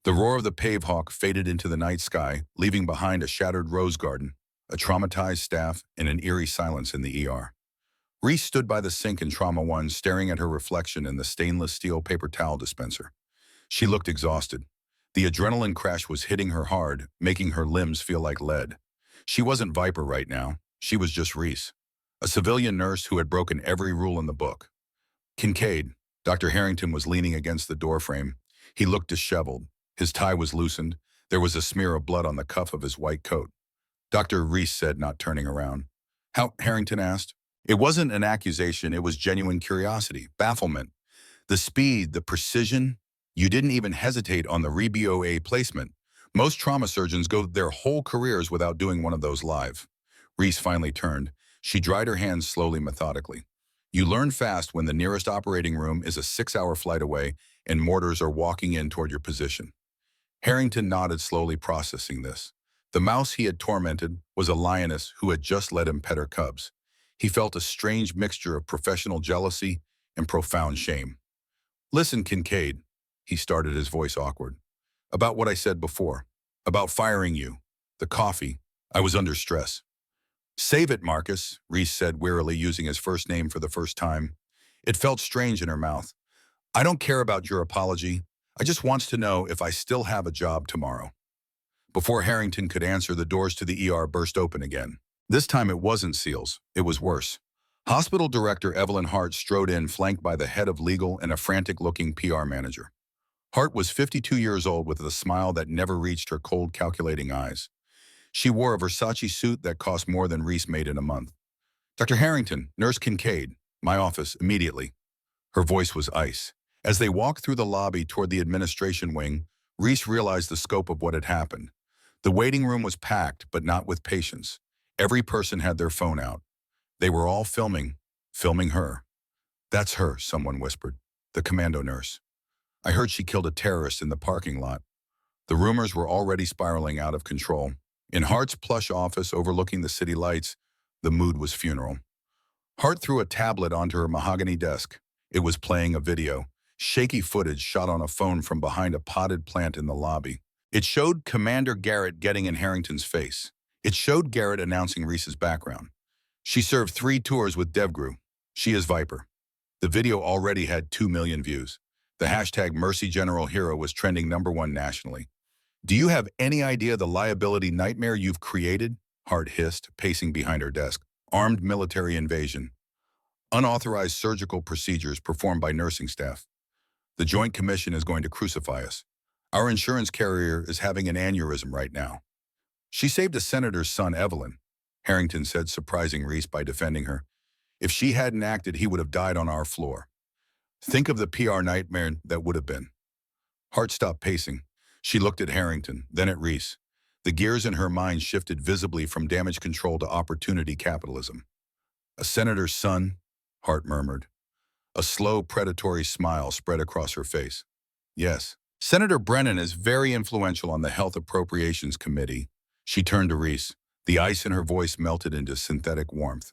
S1: The roar of the pave hawk faded into the night sky, leaving behind a shattered rose garden, a traumatized staff, and an eerie silence in the ER. Reese stood by the sink in Trauma 1, staring at her reflection in the stainless steel paper towel dispenser. She looked exhausted. The adrenaline crash was hitting her hard, making her limbs feel like lead. She wasn't Viper right now. She was just Reese, a civilian nurse who had broken every rule in the book. Kincaid, Dr. Harrington was leaning against the doorframe. He looked disheveled. His tie was loosened. There was a smear of blood on the cuff of his white coat. Dr. Reese said, not turning around. How? Harrington asked. It wasn't an accusation, it was genuine curiosity, bafflement. The speed, the precision. You didn't even hesitate on the WWII placement. Most trauma surgeons go their whole careers without doing one of those live. Reese finally turned. She dried her hands slowly, methodically. You learn fast when the nearest operating room is a 6-hour flight away and mortars are walking in toward your position. Harrington nodded, slowly processing this. The mouse he had tormented was a lioness who had just let him pet her cubs. He felt a strange mixture of professional jealousy and profound shame. Listen, Kincaid, he started, his voice awkward. About what I said before. About firing you. The coffee. I was under stress. Save it, Marcus, Reese said wearily, using his first name for the first time. It felt strange in her mouth. I don't care about your apology. I just want to know if I still have a job tomorrow. Before Harrington could answer, the doors to the ER burst open again. This time it wasn't SEALs, it was worse. Hospital Director Evelyn Hart strode in, flanked by the head of legal and a frantic-looking PR manager. Hart was 52 years old with a smile that never reached her cold, calculating eyes. She wore a Versace suit that cost more than Reese made in a month. "Dr. Harrington, Nurse Kincaid, my office, immediately." Her voice was ice. As they walked through the lobby toward the administration wing, Reese realized the scope of what had happened. The waiting room was packed, but not with patients. Every person had their phone out. They were all filming her. "That's her," someone whispered. "The commando nurse. I heard she killed a terrorist in the parking lot." The rumors were already spiraling out of control. In Hart's plush office overlooking the city lights, the mood was funeral. Hart threw a tablet onto her mahogany desk. It was playing a video, shaky footage shot on a phone from behind a potted plant in the lobby. It showed Commander Garrett getting in Harrington's face. It showed Garrett announcing Reese's background. "She served 3 tours with DevGru. She is Viper." The video already had 2 million views. The hashtag #MercyGeneralHero was trending #1 nationally. "Do you have any idea the liability nightmare you've created?" Hart hissed, pacing behind her desk. "Armed military invasion. Unauthorized surgical procedures performed by nursing staff. The Joint Commission is going to crucify us. Our insurance carrier is having an aneurysm right now." "She saved a senator's son, Evelyn," Harrington said, surprising Reese by defending her. "If she hadn't acted, he would have died on our floor. Think of the PR nightmare that would have been." Hart stopped pacing. She looked at Harrington, then at Reese. The gears in her mind shifted visibly from damage control to opportunity capitalism. "A senator's son," Hart murmured. A slow, predatory smile spread across her face. "Yes. Senator Brennan is very influential on the Health Appropriations Committee." She turned to Reese. The ice in her voice melted into synthetic warmth.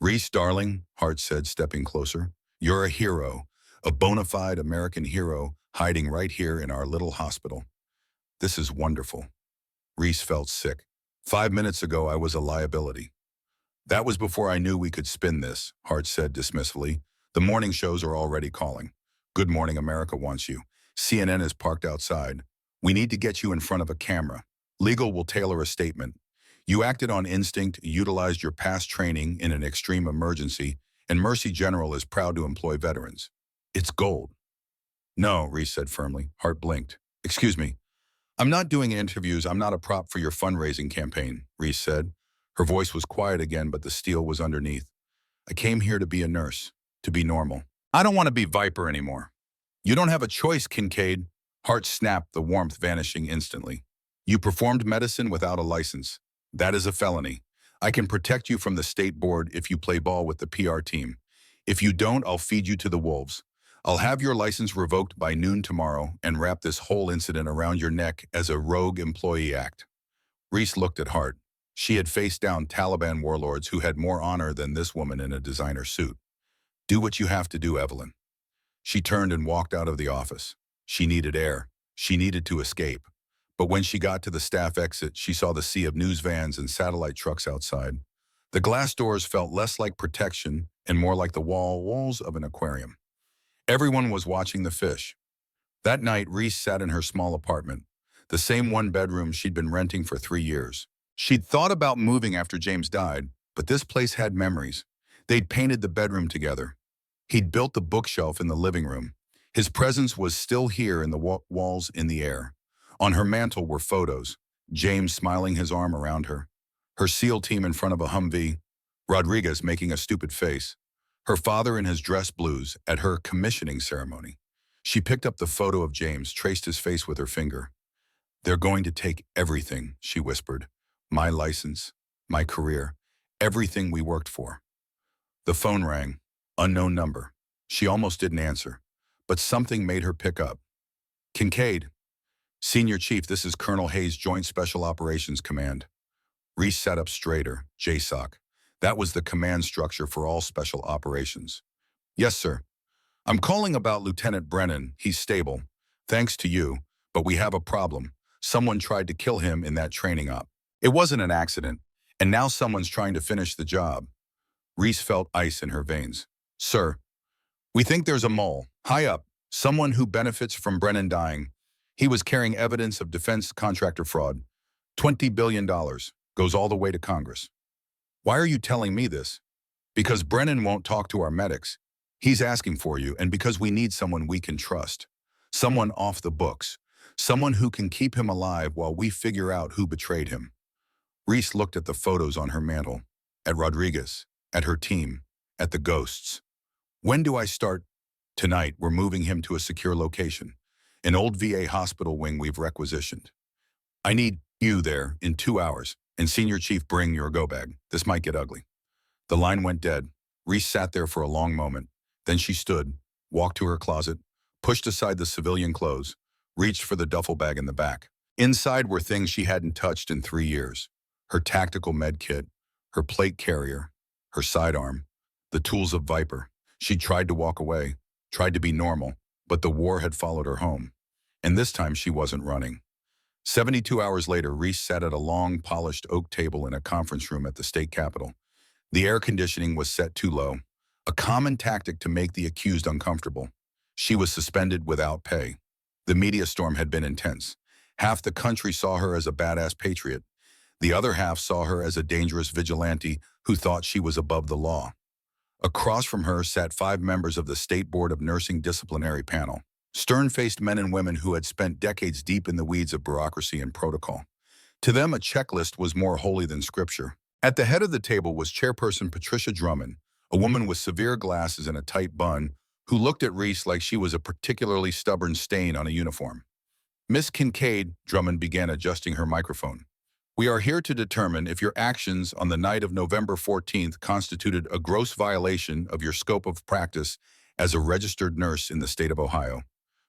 S1: "Reese, darling," Hart said, stepping closer. "You're a hero, a bona fide American hero, hiding right here in our little hospital. This is wonderful." Reese felt sick. 5 minutes ago, I was a liability." "That was before I knew we could spin this," Hart said dismissively. "The morning shows are already calling. Good Morning America wants you. CNN is parked outside. We need to get you in front of a camera. Legal will tailor a statement. You acted on instinct, utilized your past training in an extreme emergency, and Mercy General is proud to employ veterans. It's gold." "No," Reese said firmly. Hart blinked. "Excuse me. I'm not doing interviews. I'm not a prop for your fundraising campaign," Reese said. Her voice was quiet again, but the steel was underneath. "I came here to be a nurse, to be normal. I don't want to be Viper anymore." "You don't have a choice, Kincaid." Hart snapped, the warmth vanishing instantly. "You performed medicine without a license. That is a felony. I can protect you from the state board if you play ball with the PR team. If you don't, I'll feed you to the wolves. I'll have your license revoked by noon tomorrow and wrap this whole incident around your neck as a rogue employee act." Reese looked at Hart. She had faced down Taliban warlords who had more honor than this woman in a designer suit. "Do what you have to do, Evelyn." She turned and walked out of the office. She needed air. She needed to escape. But when she got to the staff exit, she saw the sea of news vans and satellite trucks outside. The glass doors felt less like protection and more like the walls of an aquarium. Everyone was watching the fish. That night, Reese sat in her small apartment, the same one-bedroom she'd been renting for 3 years. She'd thought about moving after James died, but this place had memories. They'd painted the bedroom together. He'd built the bookshelf in the living room. His presence was still here in the walls, in the air. On her mantle were photos, James smiling his arm around her, her SEAL team in front of a Humvee, Rodriguez making a stupid face, her father in his dress blues at her commissioning ceremony. She picked up the photo of James, traced his face with her finger. "They're going to take everything," she whispered. "My license, my career, everything we worked for." The phone rang. Unknown number. She almost didn't answer, but something made her pick up. "Kincaid." "Senior Chief, this is Colonel Hayes, Joint Special Operations Command." Reese sat up straighter. JSOC. That was the command structure for all special operations. "Yes, sir. I'm calling about Lieutenant Brennan. He's stable. Thanks to you, but we have a problem. Someone tried to kill him in that training op. It wasn't an accident, and now someone's trying to finish the job." Reese felt ice in her veins. "Sir, we think there's a mole, high up, someone who benefits from Brennan dying. He was carrying evidence of defense contractor fraud. $20 billion. Goes all the way to Congress." "Why are you telling me this?" "Because Brennan won't talk to our medics. He's asking for you, and because we need someone we can trust. Someone off the books. Someone who can keep him alive while we figure out who betrayed him. Reese looked at the photos on her mantle, at Rodriguez, at her team, at the ghosts. When do I start? Tonight, we're moving him to a secure location, an old VA hospital wing we've requisitioned. I need you there in 2 hours, and Senior Chief, bring your go-bag. This might get ugly. The line went dead. Reese sat there for a long moment. Then she stood, walked to her closet, pushed aside the civilian clothes, reached for the duffel bag in the back. Inside were things she hadn't touched in 3 years. Her tactical med kit, her plate carrier, her sidearm, the tools of Viper. She tried to walk away, tried to be normal, but the war had followed her home. And this time she wasn't running. 72 hours later, Reese sat at a long, polished oak table in a conference room at the state capitol. The air conditioning was set too low, a common tactic to make the accused uncomfortable. She was suspended without pay. The media storm had been intense. Half the country saw her as a badass patriot. The other half saw her as a dangerous vigilante who thought she was above the law. Across from her sat 5 members of the State Board of Nursing disciplinary panel, stern-faced men and women who had spent decades deep in the weeds of bureaucracy and protocol. To them, a checklist was more holy than scripture. At the head of the table was Chairperson Patricia Drummond, a woman with severe glasses and a tight bun, who looked at Reese like she was a particularly stubborn stain on a uniform. Miss Kincaid, Drummond began, adjusting her microphone. We are here to determine if your actions on the night of November 14th constituted a gross violation of your scope of practice as a registered nurse in the state of Ohio.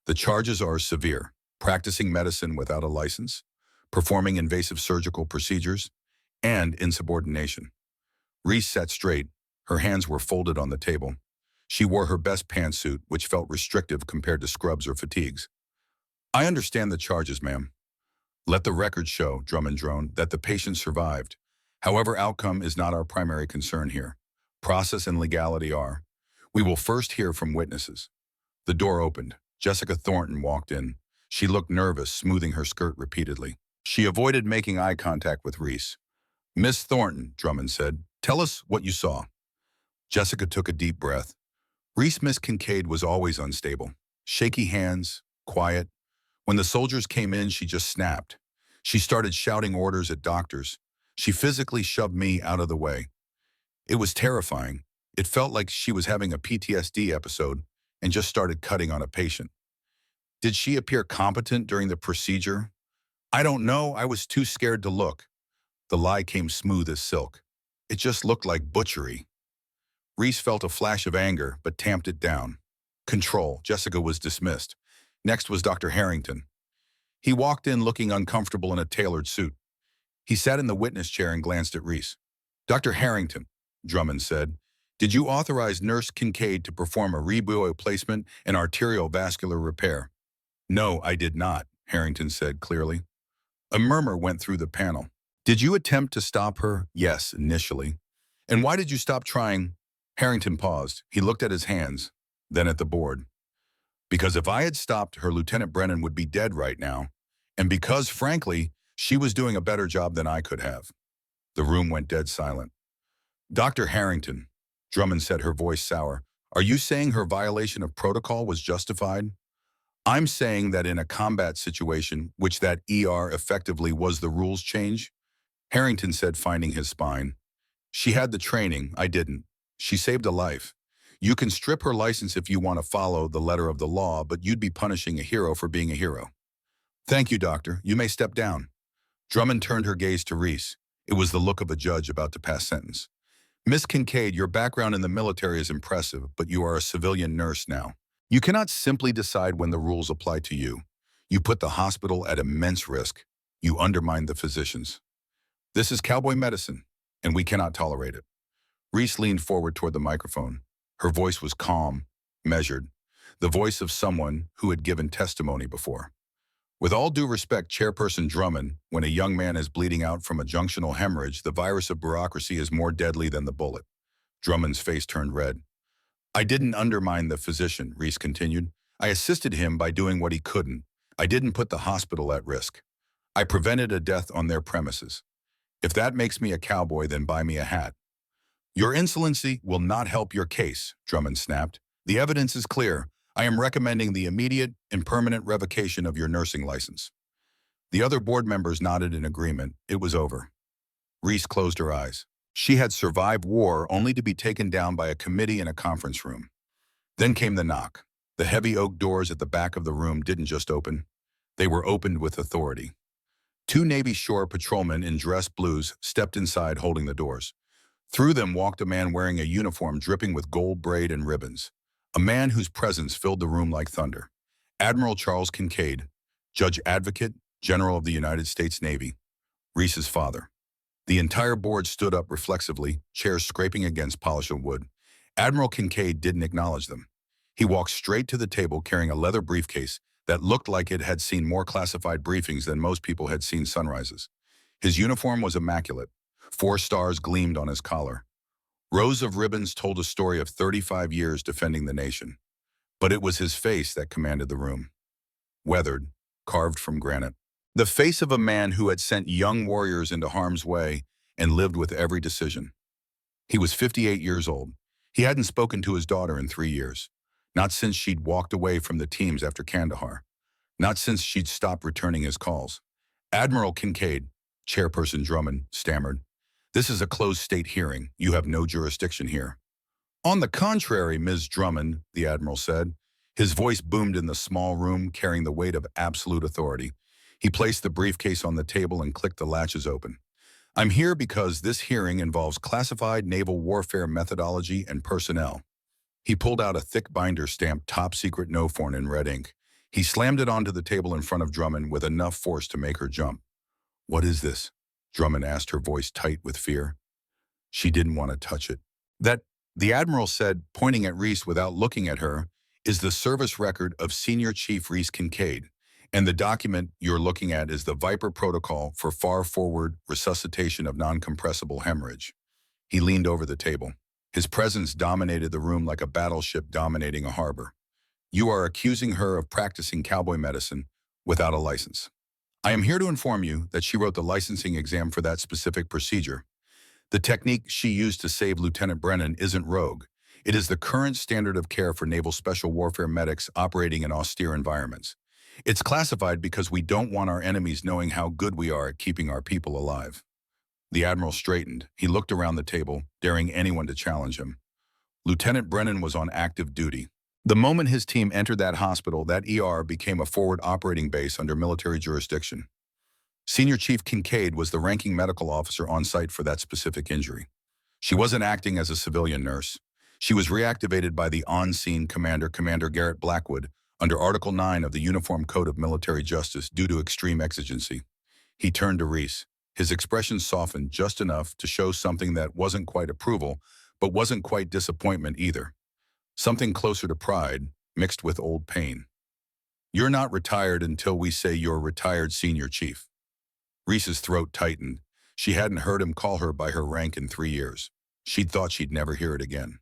S1: The charges are severe: practicing medicine without a license, performing invasive surgical procedures, and insubordination. Reese sat straight. Her hands were folded on the table. She wore her best pantsuit, which felt restrictive compared to scrubs or fatigues. I understand the charges, ma'am. Let the record show, Drummond droned, that the patient survived. However, outcome is not our primary concern here. Process and legality are. We will first hear from witnesses. The door opened. Jessica Thornton walked in. She looked nervous, smoothing her skirt repeatedly. She avoided making eye contact with Reese. Miss Thornton, Drummond said, tell us what you saw. Jessica took a deep breath. Miss Kincaid was always unstable. Shaky hands, quiet. When the soldiers came in, she just snapped. She started shouting orders at doctors. She physically shoved me out of the way. It was terrifying. It felt like she was having a PTSD episode and just started cutting on a patient. Did she appear competent during the procedure? I don't know. I was too scared to look. The lie came smooth as silk. It just looked like butchery. Reese felt a flash of anger, but tamped it down. Control. Jessica was dismissed. Next was Dr. Harrington. He walked in looking uncomfortable in a tailored suit. He sat in the witness chair and glanced at Reese. Dr. Harrington, Drummond said, did you authorize Nurse Kincaid to perform a reboil placement and arterial vascular repair? No, I did not, Harrington said clearly. A murmur went through the panel. Did you attempt to stop her? Yes, initially. And why did you stop trying? Harrington paused. He looked at his hands, then at the board. Because if I had stopped her, Lieutenant Brennan would be dead right now. And because, frankly, she was doing a better job than I could have. The room went dead silent. Dr. Harrington, Drummond said, her voice sour, are you saying her violation of protocol was justified? I'm saying that in a combat situation, which that ER effectively was the rules change, Harrington said, finding his spine. She had the training, I didn't. She saved a life. You can strip her license if you want to follow the letter of the law, but you'd be punishing a hero for being a hero. Thank you, doctor. You may step down. Drummond turned her gaze to Reese. It was the look of a judge about to pass sentence. Miss Kincaid, your background in the military is impressive, but you are a civilian nurse now. You cannot simply decide when the rules apply to you. You put the hospital at immense risk. You undermine the physicians. This is cowboy medicine, and we cannot tolerate it. Reese leaned forward toward the microphone. Her voice was calm, measured, the voice of someone who had given testimony before. With all due respect, Chairperson Drummond, when a young man is bleeding out from a junctional hemorrhage, the virus of bureaucracy is more deadly than the bullet. Drummond's face turned red. I didn't undermine the physician, Reese continued. I assisted him by doing what he couldn't. I didn't put the hospital at risk. I prevented a death on their premises. If that makes me a cowboy, then buy me a hat. Your insolency will not help your case, Drummond snapped. The evidence is clear. I am recommending the immediate and permanent revocation of your nursing license. The other board members nodded in agreement. It was over. Reese closed her eyes. She had survived war only to be taken down by a committee in a conference room. Then came the knock. The heavy oak doors at the back of the room didn't just open. They were opened with authority. Two Navy Shore patrolmen in dress blues stepped inside holding the doors. Through them walked a man wearing a uniform dripping with gold braid and ribbons. A man whose presence filled the room like thunder. Admiral Charles Kincaid, Judge Advocate, General of the United States Navy. Reese's father. The entire board stood up reflexively, chairs scraping against polished wood. Admiral Kincaid didn't acknowledge them. He walked straight to the table carrying a leather briefcase that looked like it had seen more classified briefings than most people had seen sunrises. His uniform was immaculate. 4 stars gleamed on his collar. Rows of ribbons told a story of 35 years defending the nation. But it was his face that commanded the room. Weathered, carved from granite. The face of a man who had sent young warriors into harm's way and lived with every decision. He was 58 years old. He hadn't spoken to his daughter in 3 years. Not since she'd walked away from the teams after Kandahar. Not since she'd stopped returning his calls. Admiral Kincaid, Chairperson Drummond, stammered, "This is a closed state hearing. You have no jurisdiction here." "On the contrary, Ms. Drummond," the Admiral said. His voice boomed in the small room, carrying the weight of absolute authority. He placed the briefcase on the table and clicked the latches open. "I'm here because this hearing involves classified naval warfare methodology and personnel." He pulled out a thick binder stamped "Top Secret No Foreign" in red ink. He slammed it onto the table in front of Drummond with enough force to make her jump. "What is this?" Drummond asked, her voice tight with fear. She didn't want to touch it. "That," the Admiral said, pointing at Reese without looking at her, "is the service record of Senior Chief Reese Kincaid. And the document you're looking at is the Viper Protocol for far-forward resuscitation of non-compressible hemorrhage." He leaned over the table. His presence dominated the room like a battleship dominating a harbor. "You are accusing her of practicing cowboy medicine without a license. I am here to inform you that she wrote the licensing exam for that specific procedure. The technique she used to save Lieutenant Brennan isn't rogue. It is the current standard of care for naval special warfare medics operating in austere environments. It's classified because we don't want our enemies knowing how good we are at keeping our people alive." The Admiral straightened. He looked around the table, daring anyone to challenge him. Lieutenant Brennan was on active duty. The moment his team entered that hospital, that ER became a forward operating base under military jurisdiction. Senior Chief Kincaid was the ranking medical officer on site for that specific injury. She wasn't acting as a civilian nurse. She was reactivated by the on-scene commander, Commander Garrett Blackwood, under Article 9 of the Uniform Code of Military Justice due to extreme exigency. He turned to Reese. His expression softened just enough to show something that wasn't quite approval, but wasn't quite disappointment either. Something closer to pride, mixed with old pain. "You're not retired until we say you're retired, Senior Chief." Reese's throat tightened. She hadn't heard him call her by her rank in 3 years. She'd thought she'd never hear it again.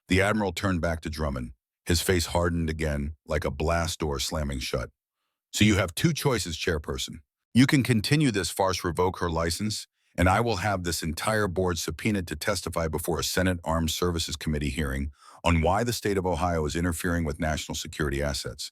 S1: The Admiral turned back to Drummond. His face hardened again, like a blast door slamming shut. "So you have 2 choices, Chairperson. You can continue this farce, revoke her license, and I will have this entire board subpoenaed to testify before a Senate Armed Services Committee hearing on why the state of Ohio is interfering with national security assets.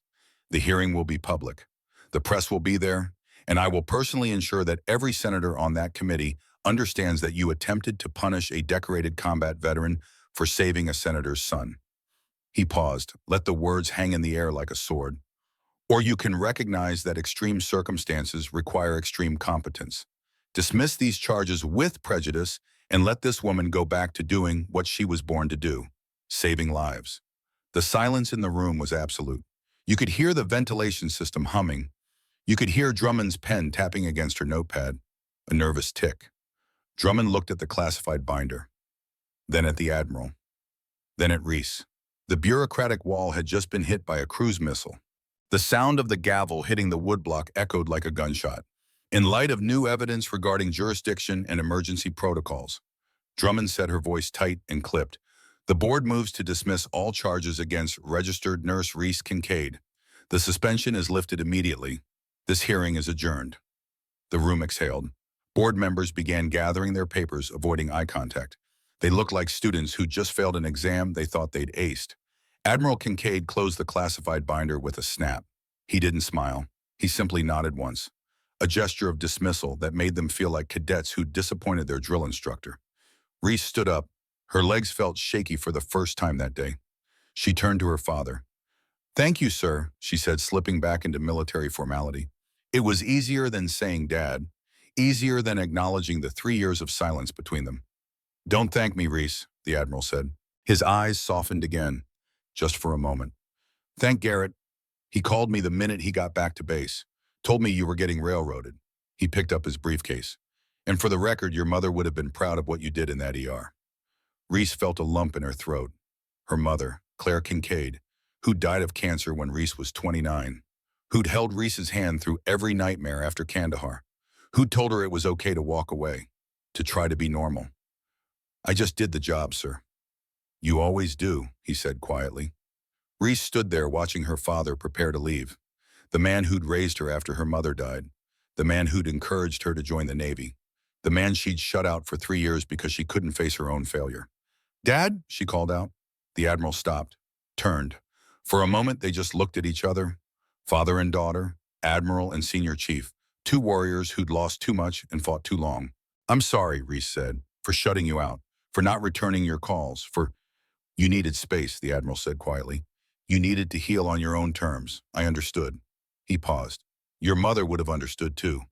S1: The hearing will be public. The press will be there, and I will personally ensure that every senator on that committee understands that you attempted to punish a decorated combat veteran for saving a senator's son." He paused, let the words hang in the air like a sword. "Or you can recognize that extreme circumstances require extreme competence. Dismiss these charges with prejudice and let this woman go back to doing what she was born to do, saving lives." The silence in the room was absolute. You could hear the ventilation system humming. You could hear Drummond's pen tapping against her notepad, a nervous tick. Drummond looked at the classified binder, then at the Admiral, then at Reese. The bureaucratic wall had just been hit by a cruise missile. The sound of the gavel hitting the woodblock echoed like a gunshot. "In light of new evidence regarding jurisdiction and emergency protocols," Drummond said, her voice tight and clipped, "the board moves to dismiss all charges against registered nurse Reese Kincaid. The suspension is lifted immediately. This hearing is adjourned." The room exhaled. Board members began gathering their papers, avoiding eye contact. They looked like students who just failed an exam they thought they'd aced. Admiral Kincaid closed the classified binder with a snap. He didn't smile. He simply nodded once, a gesture of dismissal that made them feel like cadets who disappointed their drill instructor. Reese stood up. Her legs felt shaky for the first time that day. She turned to her father. "Thank you, sir," she said, slipping back into military formality. It was easier than saying Dad, easier than acknowledging the 3 years of silence between them. "Don't thank me, Reese," the Admiral said. His eyes softened again, just for a moment. "Thank Garrett. He called me the minute he got back to base. Told me you were getting railroaded." He picked up his briefcase. "And for the record, your mother would have been proud of what you did in that ER." Reese felt a lump in her throat. Her mother, Claire Kincaid, who died of cancer when Reese was 29, who'd held Reese's hand through every nightmare after Kandahar, who'd told her it was okay to walk away, to try to be normal. "I just did the job, sir." "You always do," he said quietly. Reese stood there watching her father prepare to leave, the man who'd raised her after her mother died, the man who'd encouraged her to join the Navy, the man she'd shut out for 3 years because she couldn't face her own failure. "Dad," she called out. The Admiral stopped, turned. For a moment, they just looked at each other, father and daughter, Admiral and Senior Chief, two warriors who'd lost too much and fought too long. "I'm sorry," Reese said, "for shutting you out, for not returning your calls, for—" "You needed space," the Admiral said quietly. "You needed to heal on your own terms. I understood." He paused. "Your mother would have understood too."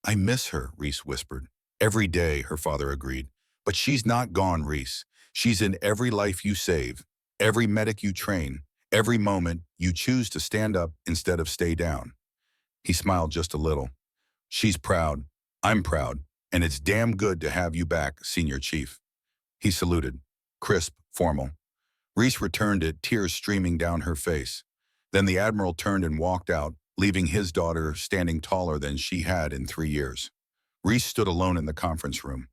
S1: "I miss her," Reese whispered. "Every day," her father agreed. "But she's not gone, Reese. She's in every life you save, every medic you train, every moment you choose to stand up instead of stay down." He smiled just a little. "She's proud. I'm proud. And it's damn good to have you back, Senior Chief." He saluted, crisp, formal. Reese returned it, tears streaming down her face. Then the Admiral turned and walked out, leaving his daughter standing taller than she had in 3 years. Reese stood alone in the conference room.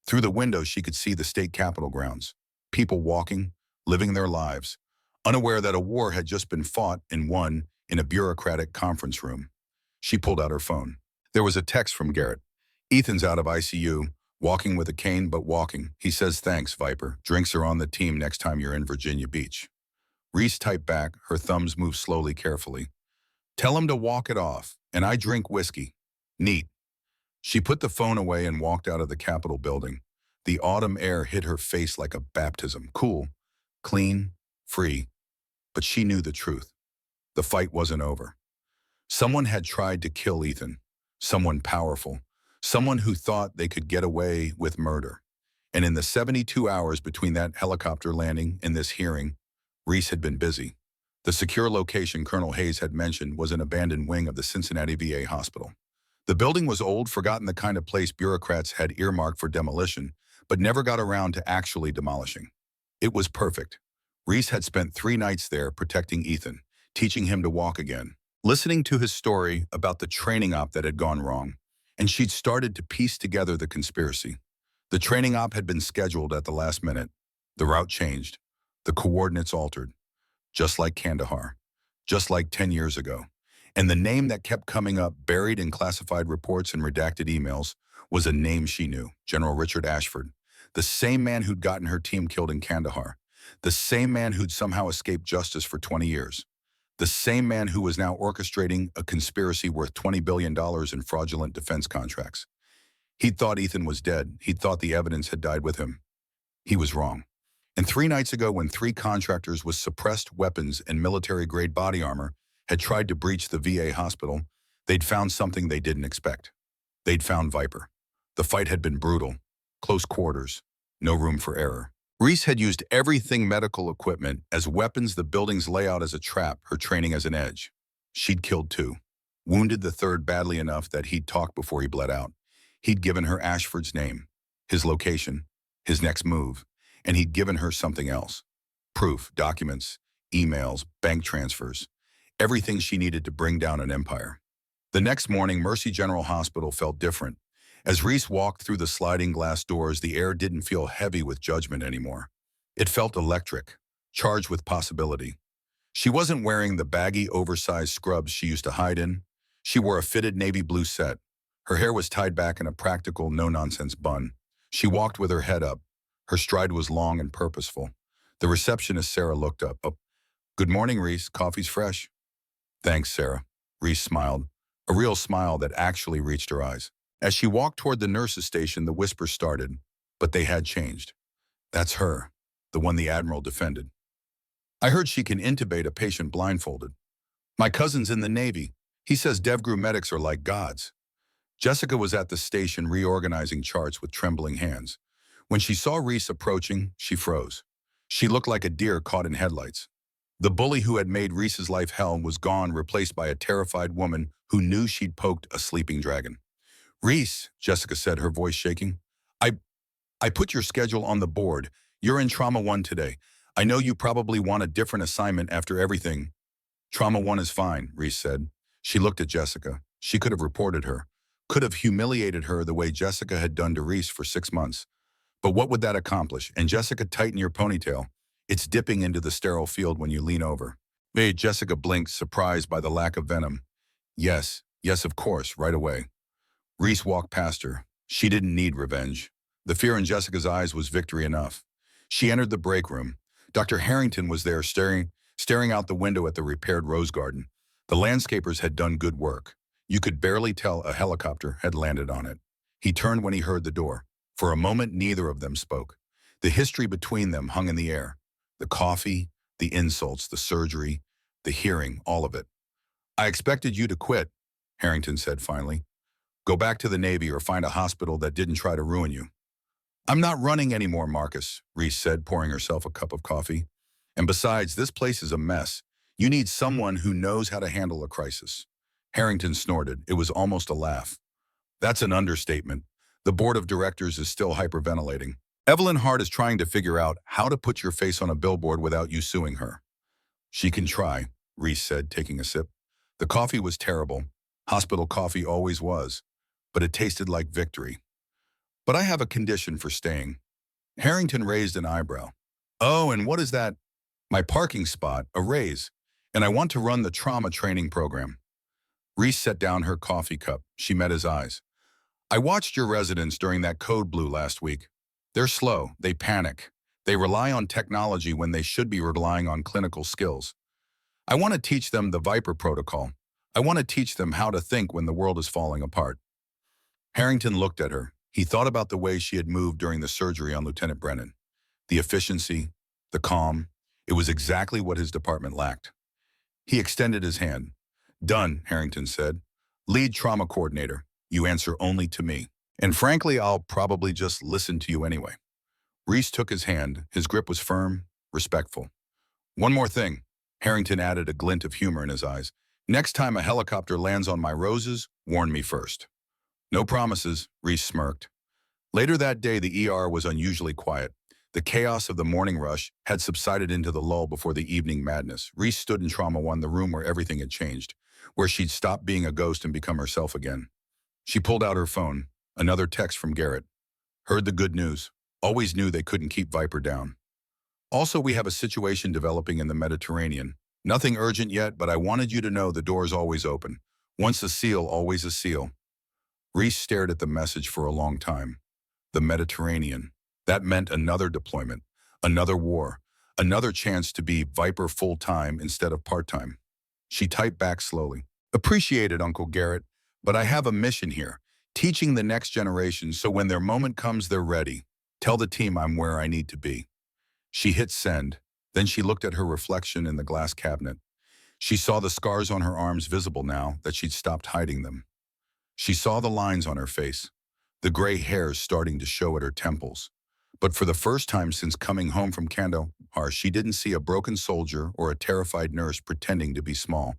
S1: Through the window, she could see the state capitol grounds. People walking, living their lives, unaware that a war had just been fought and won in a bureaucratic conference room. She pulled out her phone. There was a text from Garrett. "Ethan's out of ICU, walking with a cane but walking. He says thanks, Viper. Drinks are on the team next time you're in Virginia Beach." Reese typed back, her thumbs moved slowly, carefully. "Tell him to walk it off, and I drink whiskey." "Neat." She put the phone away and walked out of the Capitol building. The autumn air hit her face like a baptism, cool, clean, free. But she knew the truth. The fight wasn't over. Someone had tried to kill Ethan, someone powerful, someone who thought they could get away with murder. And in the 72 hours between that helicopter landing and this hearing, Reese had been busy. The secure location Colonel Hayes had mentioned was an abandoned wing of the Cincinnati VA hospital. The building was old, forgotten, the kind of place bureaucrats had earmarked for demolition, but never got around to actually demolishing. It was perfect. Reese had spent 3 nights there protecting Ethan, teaching him to walk again, listening to his story about the training op that had gone wrong, and she'd started to piece together the conspiracy. The training op had been scheduled at the last minute. The route changed. The coordinates altered. Just like Kandahar. Just like 10 years ago. And the name that kept coming up, buried in classified reports and redacted emails, was a name she knew, General Richard Ashford, the same man who'd gotten her team killed in Kandahar, the same man who'd somehow escaped justice for 20 years, the same man who was now orchestrating a conspiracy worth $20 billion in fraudulent defense contracts. He'd thought Ethan was dead. He'd thought the evidence had died with him. He was wrong. And 3 nights ago, when 3 contractors with suppressed weapons and military-grade body armor had tried to breach the VA hospital, they'd found something they didn't expect. They'd found Viper. The fight had been brutal, close quarters, no room for error. Reese had used everything medical equipment as weapons, the building's layout as a trap, her training as an edge. She'd killed 2, wounded the 3rd badly enough that he'd talked before he bled out. He'd given her Ashford's name, his location, his next move, and he'd given her something else. Proof, documents, emails, bank transfers, everything she needed to bring down an empire. The next morning, Mercy General Hospital felt different. As Reese walked through the sliding glass doors, the air didn't feel heavy with judgment anymore. It felt electric, charged with possibility. She wasn't wearing the baggy, oversized scrubs she used to hide in. She wore a fitted navy blue set. Her hair was tied back in a practical, no-nonsense bun. She walked with her head up. Her stride was long and purposeful. The receptionist, Sarah, looked up. "Oh, Good morning, Reese. Coffee's fresh. Thanks, Sarah. Reese smiled, a real smile that actually reached her eyes. As she walked toward the nurse's station, the whispers started, but they had changed. That's her, the one the Admiral defended. I heard she can intubate a patient blindfolded. My cousin's in the Navy. He says DevGru medics are like gods. Jessica was at the station reorganizing charts with trembling hands. When she saw Reese approaching, she froze. She looked like a deer caught in headlights. The bully who had made Reese's life hell was gone, replaced by a terrified woman who knew she'd poked a sleeping dragon. Reese, Jessica said, her voice shaking, I put your schedule on the board. You're in Trauma 1 today. I know you probably want a different assignment after everything. Trauma 1 is fine, Reese said. She looked at Jessica. She could have reported her, could have humiliated her the way Jessica had done to Reese for 6 months. But what would that accomplish? And Jessica, tighten your ponytail. It's dipping into the sterile field when you lean over. Jessica blinked, surprised by the lack of venom. Yes, of course, right away. Reese walked past her. She didn't need revenge. The fear in Jessica's eyes was victory enough. She entered the break room. Dr. Harrington was there staring out the window at the repaired rose garden. The landscapers had done good work. You could barely tell a helicopter had landed on it. He turned when he heard the door. For a moment, neither of them spoke. The history between them hung in the air. The coffee, the insults, the surgery, the hearing, all of it. I expected you to quit, Harrington said finally. Go back to the Navy or find a hospital that didn't try to ruin you. I'm not running anymore, Marcus, Reese said, pouring herself a cup of coffee. And besides, this place is a mess. You need someone who knows how to handle a crisis. Harrington snorted. It was almost a laugh. That's an understatement. The board of directors is still hyperventilating. Evelyn Hart is trying to figure out how to put your face on a billboard without you suing her. She can try, Reese said, taking a sip. The coffee was terrible. Hospital coffee always was. But it tasted like victory. But I have a condition for staying. Harrington raised an eyebrow. Oh, and what is that? My parking spot, a raise. And I want to run the trauma training program. Reese set down her coffee cup. She met his eyes. I watched your residents during that code blue last week. They're slow. They panic. They rely on technology when they should be relying on clinical skills. I want to teach them the Viper protocol. I want to teach them how to think when the world is falling apart. Harrington looked at her. He thought about the way she had moved during the surgery on Lieutenant Brennan. The efficiency, the calm. It was exactly what his department lacked. He extended his hand. Done, Harrington said. Lead trauma coordinator. You answer only to me. And frankly, I'll probably just listen to you anyway. Reese took his hand. His grip was firm, respectful. One more thing. Harrington added, a glint of humor in his eyes. Next time a helicopter lands on my roses, warn me first. No promises, Reese smirked. Later that day, the ER was unusually quiet. The chaos of the morning rush had subsided into the lull before the evening madness. Reese stood in Trauma 1, the room where everything had changed, where she'd stopped being a ghost and become herself again. She pulled out her phone. Another text from Garrett. Heard the good news. Always knew they couldn't keep Viper down. Also, we have a situation developing in the Mediterranean. Nothing urgent yet, but I wanted you to know the door's always open. Once a seal, always a seal. Reese stared at the message for a long time. The Mediterranean. That meant another deployment, another war, another chance to be Viper full-time instead of part-time. She typed back slowly. Appreciate it, Uncle Garrett, but I have a mission here, teaching the next generation so when their moment comes, they're ready. Tell the team I'm where I need to be. She hit send. Then she looked at her reflection in the glass cabinet. She saw the scars on her arms visible now that she'd stopped hiding them. She saw the lines on her face, the gray hairs starting to show at her temples. But for the first time since coming home from Kandahar, she didn't see a broken soldier or a terrified nurse pretending to be small.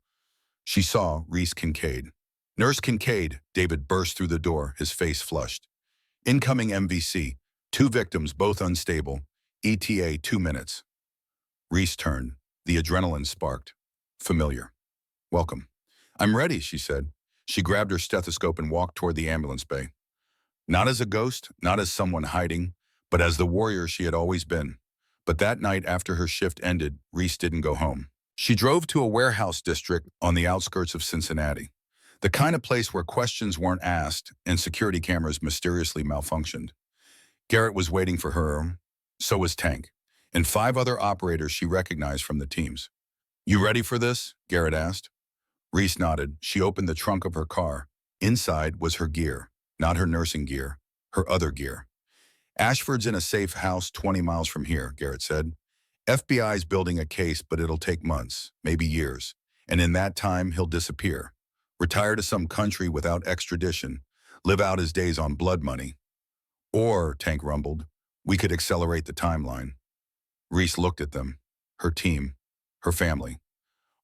S1: She saw Reese Kincaid. Nurse Kincaid, David burst through the door, his face flushed. Incoming MVC, 2 victims, both unstable. ETA 2 minutes. Reese turned. The adrenaline sparked. Familiar. Welcome. I'm ready, she said. She grabbed her stethoscope and walked toward the ambulance bay. Not as a ghost, not as someone hiding, but as the warrior she had always been. But that night after her shift ended, Reese didn't go home. She drove to a warehouse district on the outskirts of Cincinnati, the kind of place where questions weren't asked and security cameras mysteriously malfunctioned. Garrett was waiting for her, so was Tank, and 5 other operators she recognized from the teams. You ready for this? Garrett asked. Reese nodded. She opened the trunk of her car. Inside was her gear, not her nursing gear, her other gear. Ashford's in a safe house 20 miles from here, Garrett said. FBI's building a case, but it'll take months, maybe years. And in that time, he'll disappear. Retire to some country without extradition. Live out his days on blood money. Or, Tank rumbled, we could accelerate the timeline. Reese looked at them, her team, her family.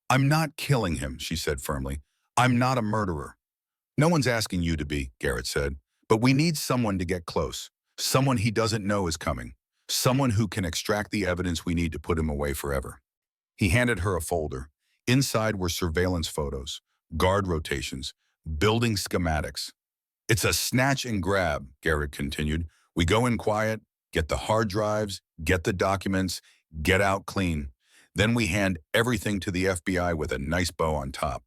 S1: I'm not killing him, she said firmly. I'm not a murderer. No one's asking you to be, Garrett said. But we need someone to get close. Someone he doesn't know is coming. Someone who can extract the evidence we need to put him away forever. He handed her a folder. Inside were surveillance photos, guard rotations, building schematics. It's a snatch and grab, Garrett continued. We go in quiet, get the hard drives, get the documents, get out clean. Then we hand everything to the FBI with a nice bow on top.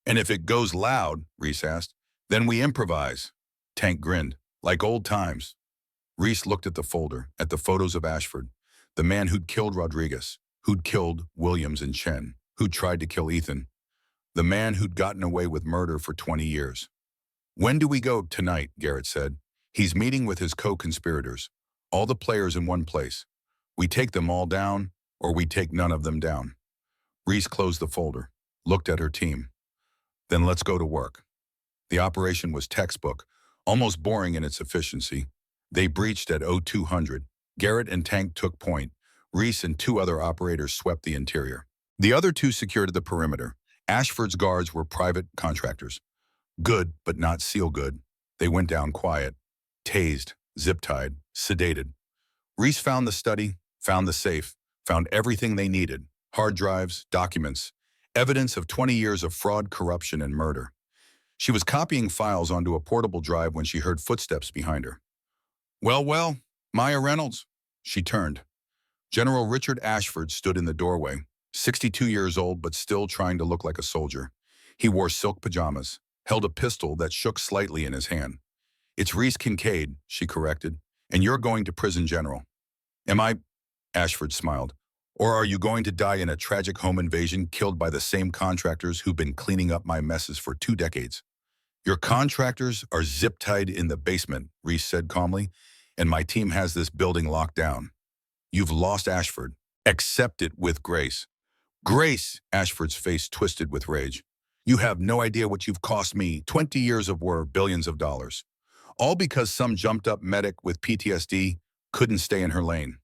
S1: And if it goes loud, Reese asked, then we improvise. Tank grinned, like old times. Reese looked at the folder, at the photos of Ashford, the man who'd killed Rodriguez, who'd killed Williams and Chen, who'd tried to kill Ethan, the man who'd gotten away with murder for 20 years. When do we go tonight? Garrett said. He's meeting with his co-conspirators, all the players in one place. We take them all down, or we take none of them down. Reese closed the folder, looked at her team. Then let's go to work. The operation was textbook, almost boring in its efficiency. They breached at 0200. Garrett and Tank took point. Reese and two other operators swept the interior. The other two secured the perimeter. Ashford's guards were private contractors. Good, but not seal good. They went down quiet, tased, zip-tied, sedated. Reese found the study, found the safe, found everything they needed. Hard drives, documents, evidence of 20 years of fraud, corruption, and murder. She was copying files onto a portable drive when she heard footsteps behind her. Well, Maya Reynolds. She turned. General Richard Ashford stood in the doorway, 62 years old but still trying to look like a soldier. He wore silk pajamas, held a pistol that shook slightly in his hand. It's Reese Kincaid, she corrected, and you're going to prison, General. Am I? Ashford smiled. Or are you going to die in a tragic home invasion killed by the same contractors who've been cleaning up my messes for 2 decades? Your contractors are zip-tied in the basement, Reese said calmly, and my team has this building locked down. You've lost Ashford. Accept it with grace. Grace, Ashford's face twisted with rage. You have no idea what you've cost me, 20 years of war, billions of dollars. All because some jumped-up medic with PTSD couldn't stay in her lane.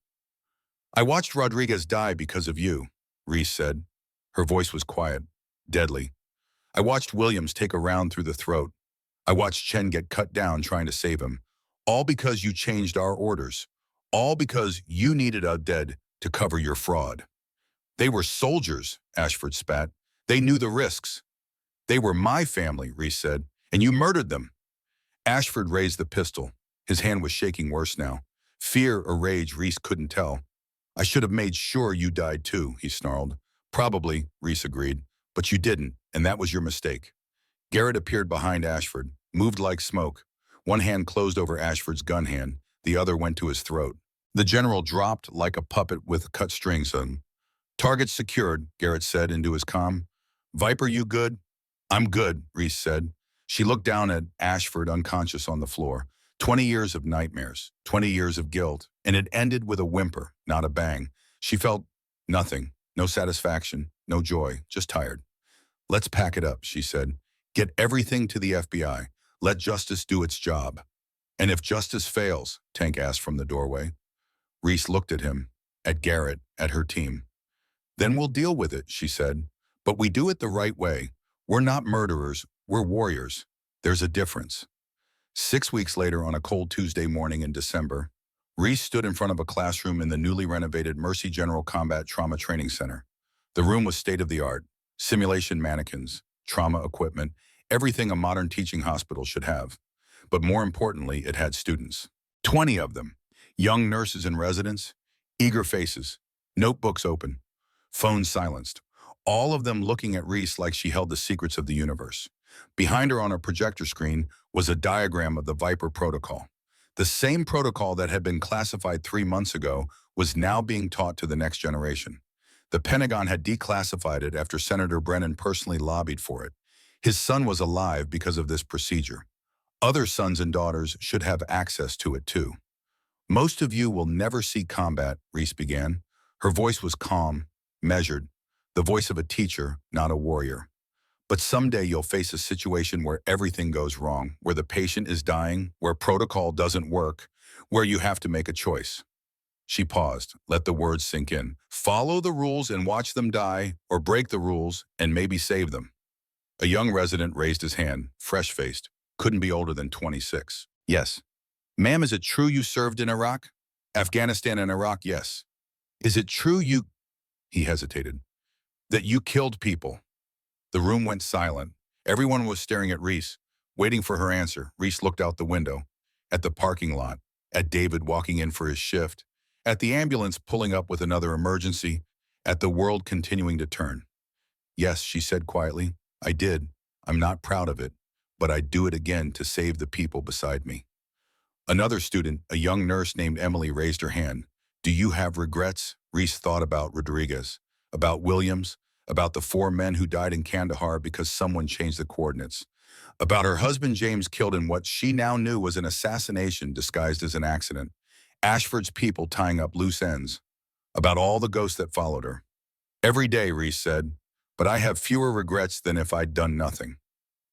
S1: I watched Rodriguez die because of you, Reese said. Her voice was quiet, deadly. I watched Williams take a round through the throat. I watched Chen get cut down trying to save him. All because you changed our orders. All because you needed a dead to cover your fraud. They were soldiers, Ashford spat. They knew the risks. They were my family, Reese said, and you murdered them. Ashford raised the pistol. His hand was shaking worse now. Fear or rage, Reese couldn't tell. I should have made sure you died too, he snarled. Probably, Reese agreed, but you didn't, and that was your mistake. Garrett appeared behind Ashford, moved like smoke. One hand closed over Ashford's gun hand, the other went to his throat. The general dropped like a puppet with cut strings on. Target secured, Garrett said into his comm. Viper, you good? I'm good, Reese said. She looked down at Ashford unconscious on the floor. 20 years of nightmares, 20 years of guilt, and it ended with a whimper, not a bang. She felt nothing, no satisfaction, no joy, just tired. Let's pack it up, she said. Get everything to the FBI. Let justice do its job. And if justice fails, Tank asked from the doorway. Reese looked at him, at Garrett, at her team. Then we'll deal with it, she said. But we do it the right way. We're not murderers, we're warriors. There's a difference. 6 weeks later, on a cold Tuesday morning in December, Reese stood in front of a classroom in the newly renovated Mercy General Combat Trauma Training Center. The room was state-of-the-art, simulation mannequins, trauma equipment, everything a modern teaching hospital should have. But more importantly, it had students. 20 of them, young nurses and residents, eager faces, notebooks open, phones silenced, all of them looking at Reese like she held the secrets of the universe. Behind her on a projector screen was a diagram of the Viper protocol. The same protocol that had been classified 3 months ago was now being taught to the next generation. The Pentagon had declassified it after Senator Brennan personally lobbied for it. His son was alive because of this procedure. Other sons and daughters should have access to it too. Most of you will never see combat, Reese began. Her voice was calm, measured, the voice of a teacher, not a warrior. But someday you'll face a situation where everything goes wrong, where the patient is dying, where protocol doesn't work, where you have to make a choice. She paused, let the words sink in. Follow the rules and watch them die, or break the rules and maybe save them. A young resident raised his hand, fresh-faced, couldn't be older than 26. Yes. Ma'am, is it true you served in Iraq? Afghanistan and Iraq, yes. Is it true you, he hesitated, that you killed people? The room went silent. Everyone was staring at Reese, waiting for her answer. Reese looked out the window, at the parking lot, at David walking in for his shift, at the ambulance pulling up with another emergency, at the world continuing to turn. Yes, she said quietly, I did. I'm not proud of it, but I'd do it again to save the people beside me. Another student, a young nurse named Emily, raised her hand. Do you have regrets? Reese thought about Rodriguez, about Williams, about the 4 men who died in Kandahar because someone changed the coordinates, about her husband James killed in what she now knew was an assassination disguised as an accident, Ashford's people tying up loose ends, about all the ghosts that followed her. Every day, Reese said, but I have fewer regrets than if I'd done nothing.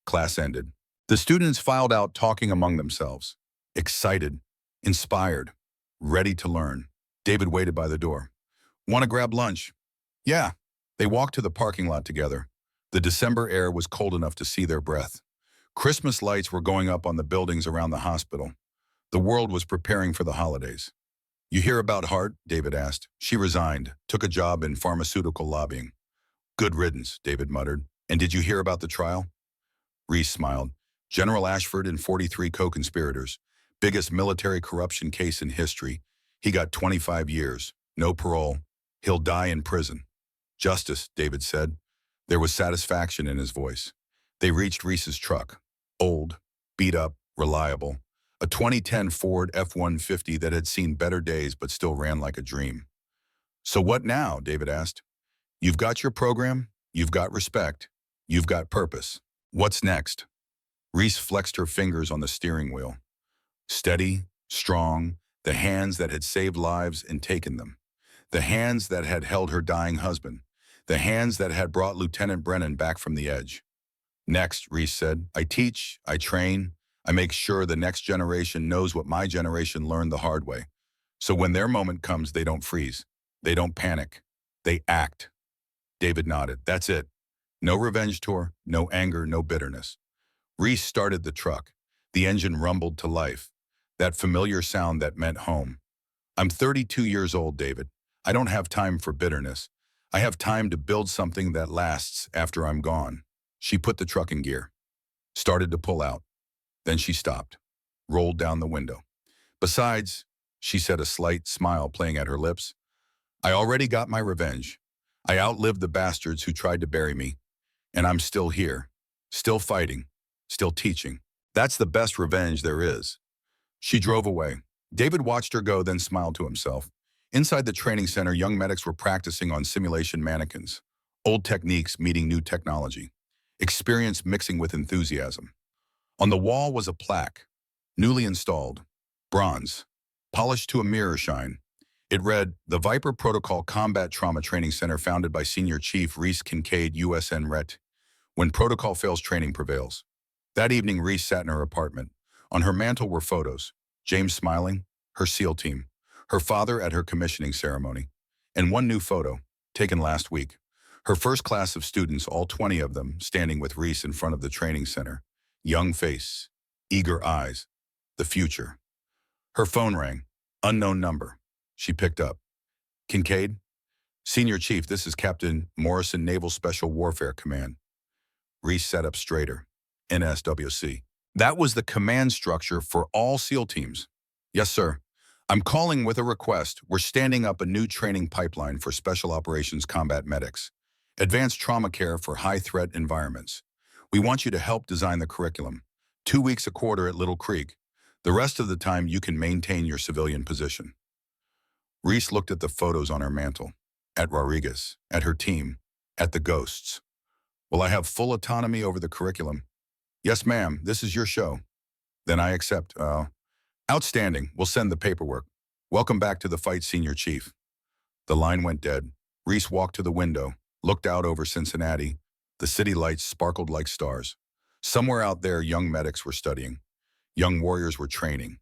S1: Class ended. The students filed out talking among themselves, excited, inspired, ready to learn. David waited by the door. Want to grab lunch? Yeah. They walked to the parking lot together. The December air was cold enough to see their breath. Christmas lights were going up on the buildings around the hospital. The world was preparing for the holidays. You hear about Hart? David asked. She resigned, took a job in pharmaceutical lobbying. Good riddance, David muttered. And did you hear about the trial? Reese smiled. General Ashford and 43 co-conspirators. Biggest military corruption case in history. He got 25 years. No parole. He'll die in prison. Justice, David said. There was satisfaction in his voice. They reached Reese's truck. Old, beat up, reliable. A 2010 Ford F-150 that had seen better days but still ran like a dream. So what now? David asked. You've got your program, you've got respect, you've got purpose. What's next? Reese flexed her fingers on the steering wheel. Steady, strong, the hands that had saved lives and taken them. The hands that had held her dying husband. The hands that had brought Lieutenant Brennan back from the edge. Next, Reese said, I teach, I train, I make sure the next generation knows what my generation learned the hard way. So when their moment comes, they don't freeze. They don't panic. They act. David nodded. That's it. No revenge tour, no anger, no bitterness. Reese started the truck. The engine rumbled to life. That familiar sound that meant home. I'm 32 years old, David. I don't have time for bitterness. I have time to build something that lasts after I'm gone. She put the truck in gear, started to pull out. Then she stopped, rolled down the window. Besides, she said, a slight smile playing at her lips, I already got my revenge. I outlived the bastards who tried to bury me, and I'm still here, still fighting, still teaching. That's the best revenge there is. She drove away. David watched her go, then smiled to himself. Inside the training center, young medics were practicing on simulation mannequins, old techniques meeting new technology, experience mixing with enthusiasm. On the wall was a plaque, newly installed, bronze, polished to a mirror shine. It read, the Viper Protocol Combat Trauma Training Center founded by Senior Chief Reese Kincaid, USN Ret. When protocol fails, training prevails. That evening, Reese sat in her apartment. On her mantle were photos, James smiling, her SEAL team, her father at her commissioning ceremony, and one new photo, taken last week. Her first class of students, all 20 of them, standing with Reese in front of the training center. Young face, eager eyes, the future. Her phone rang, unknown number. She picked up. Kincaid? Senior Chief, this is Captain Morrison, Naval Special Warfare Command. Reese sat up straighter. NSWC. That was the command structure for all SEAL teams. Yes, sir. I'm calling with a request. We're standing up a new training pipeline for Special Operations Combat Medics. Advanced trauma care for high-threat environments. We want you to help design the curriculum. 2 weeks a quarter at Little Creek. The rest of the time you can maintain your civilian position. Reese looked at the photos on her mantle. at Rodriguez, at her team, at the Ghosts. Will I have full autonomy over the curriculum? Yes, ma'am, this is your show. Then I accept. Outstanding. We'll send the paperwork. Welcome back to the fight, Senior Chief. The line went dead. Reese walked to the window, looked out over Cincinnati. The city lights sparkled like stars. Somewhere out there, young medics were studying. Young warriors were training.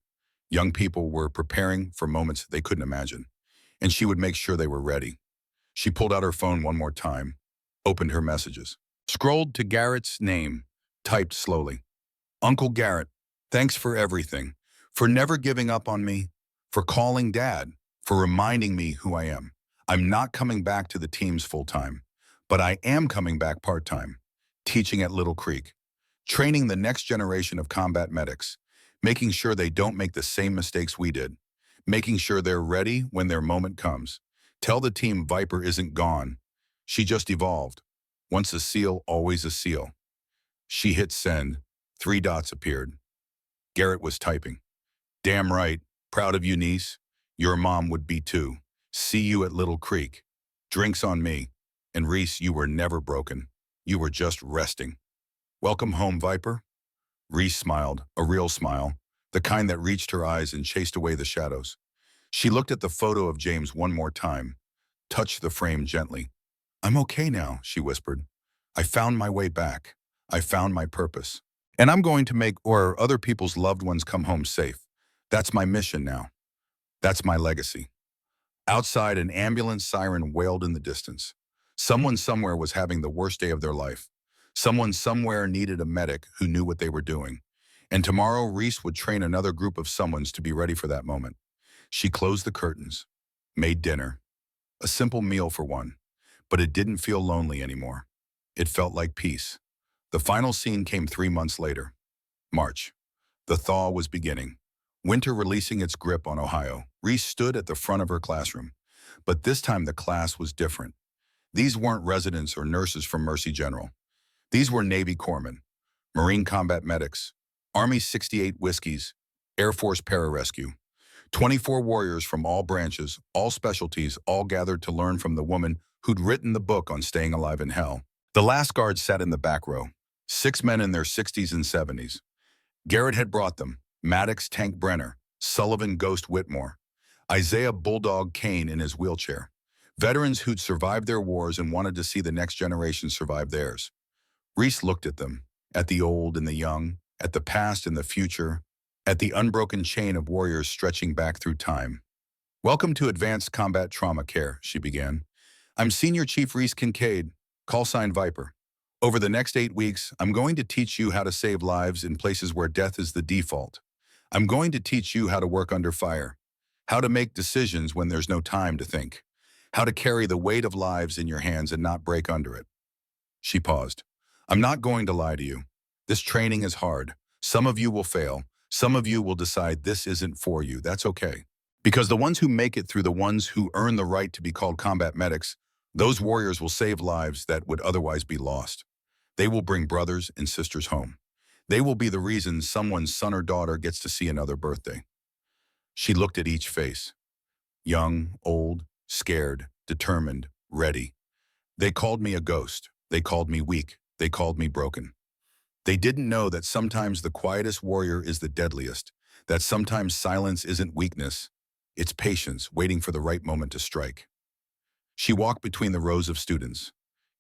S1: Young people were preparing for moments they couldn't imagine. And she would make sure they were ready. She pulled out her phone one more time, opened her messages, scrolled to Garrett's name, typed slowly. Uncle Garrett, thanks for everything, for never giving up on me, for calling Dad, for reminding me who I am. I'm not coming back to the teams full-time, but I am coming back part-time, teaching at Little Creek, training the next generation of combat medics, making sure they don't make the same mistakes we did, making sure they're ready when their moment comes. Tell the team Viper isn't gone. She just evolved. Once a SEAL, always a SEAL. She hit send. 3 dots appeared. Garrett was typing. Damn right. Proud of you, niece. Your mom would be too. See you at Little Creek. Drinks on me. And Reese, you were never broken. You were just resting. Welcome home, Viper. Reese smiled, a real smile, the kind that reached her eyes and chased away the shadows. She looked at the photo of James one more time, touched the frame gently. I'm okay now, she whispered. I found my way back. I found my purpose. And I'm going to make other people's loved ones come home safe. That's my mission now. That's my legacy. Outside, an ambulance siren wailed in the distance. Someone somewhere was having the worst day of their life. Someone somewhere needed a medic who knew what they were doing. And tomorrow, Reese would train another group of someones to be ready for that moment. She closed the curtains, made dinner. A simple meal for one. But it didn't feel lonely anymore. It felt like peace. The final scene came 3 months later. March. The thaw was beginning. Winter releasing its grip on Ohio. Reese stood at the front of her classroom. But this time the class was different. These weren't residents or nurses from Mercy General. These were Navy corpsmen, Marine combat medics, Army 68 Whiskies, Air Force pararescue. 24 warriors from all branches, all specialties, all gathered to learn from the woman who'd written the book on staying alive in hell. The last guard sat in the back row. 6 men in their 60s and 70s. Garrett had brought them. Maddox Tank Brenner, Sullivan Ghost Whitmore, Isaiah Bulldog Kane in his wheelchair. Veterans who'd survived their wars and wanted to see the next generation survive theirs. Reese looked at them, at the old and the young, at the past and the future, at the unbroken chain of warriors stretching back through time. Welcome to Advanced Combat Trauma Care, she began. I'm Senior Chief Reese Kincaid, call sign Viper. Over the next 8 weeks, I'm going to teach you how to save lives in places where death is the default. I'm going to teach you how to work under fire, how to make decisions when there's no time to think, how to carry the weight of lives in your hands and not break under it. She paused. I'm not going to lie to you. This training is hard. Some of you will fail. Some of you will decide this isn't for you. That's okay. Because the ones who make it through, the ones who earn the right to be called combat medics, those warriors will save lives that would otherwise be lost. They will bring brothers and sisters home. They will be the reason someone's son or daughter gets to see another birthday. She looked at each face. Young, old, scared, determined, ready. They called me a ghost. They called me weak. They called me broken. They didn't know that sometimes the quietest warrior is the deadliest, that sometimes silence isn't weakness, it's patience waiting for the right moment to strike. She walked between the rows of students.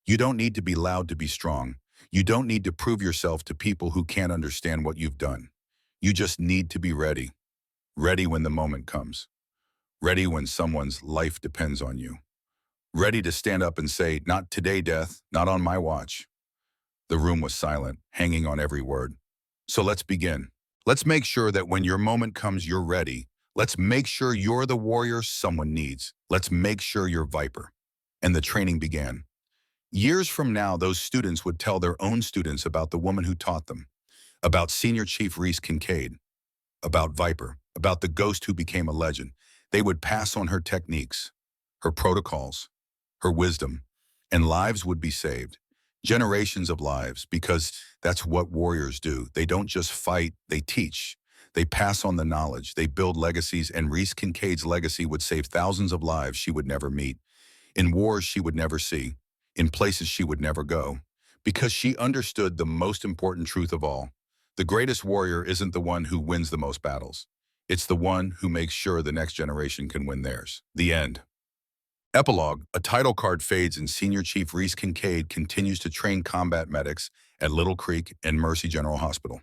S1: You don't need to be loud to be strong. You don't need to prove yourself to people who can't understand what you've done. You just need to be ready. Ready when the moment comes. Ready when someone's life depends on you. Ready to stand up and say, not today, death, not on my watch. The room was silent, hanging on every word. So let's begin. Let's make sure that when your moment comes, you're ready. Let's make sure you're the warrior someone needs. Let's make sure you're Viper. And the training began. Years from now, those students would tell their own students about the woman who taught them, about Senior Chief Reese Kincaid, about Viper, about the ghost who became a legend. They would pass on her techniques, her protocols, her wisdom, and lives would be saved. Generations of lives, because that's what warriors do. They don't just fight, they teach. They pass on the knowledge, they build legacies, and Reese Kincaid's legacy would save thousands of lives she would never meet. in wars she would never see, in places she would never go, because she understood the most important truth of all. The greatest warrior isn't the one who wins the most battles. It's the one who makes sure the next generation can win theirs. The end. Epilogue, a title card fades and Senior Chief Reese Kincaid continues to train combat medics at Little Creek and Mercy General Hospital.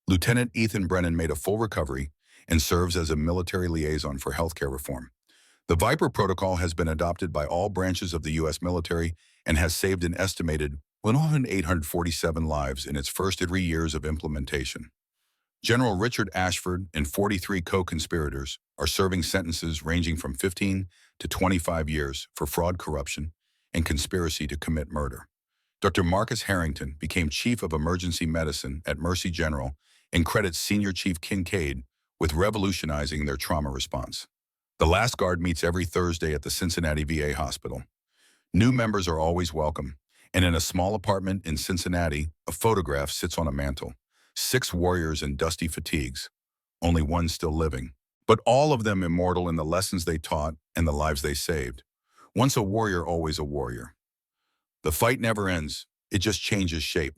S1: Lieutenant Ethan Brennan made a full recovery and serves as a military liaison for healthcare reform. The Viper protocol has been adopted by all branches of the U.S. military and has saved an estimated 1,847 lives in its first 3 years of implementation. General Richard Ashford and 43 co-conspirators are serving sentences ranging from 15 to 25 years for fraud, corruption, and conspiracy to commit murder. Dr. Marcus Harrington became Chief of Emergency Medicine at Mercy General and credits Senior Chief Kincaid with revolutionizing their trauma response. The Last Guard meets every Thursday at the Cincinnati VA Hospital. New members are always welcome, and in a small apartment in Cincinnati, a photograph sits on a mantle. 6 warriors in dusty fatigues, only one still living, but all of them immortal in the lessons they taught and the lives they saved. Once a warrior, always a warrior. The fight never ends, it just changes shape.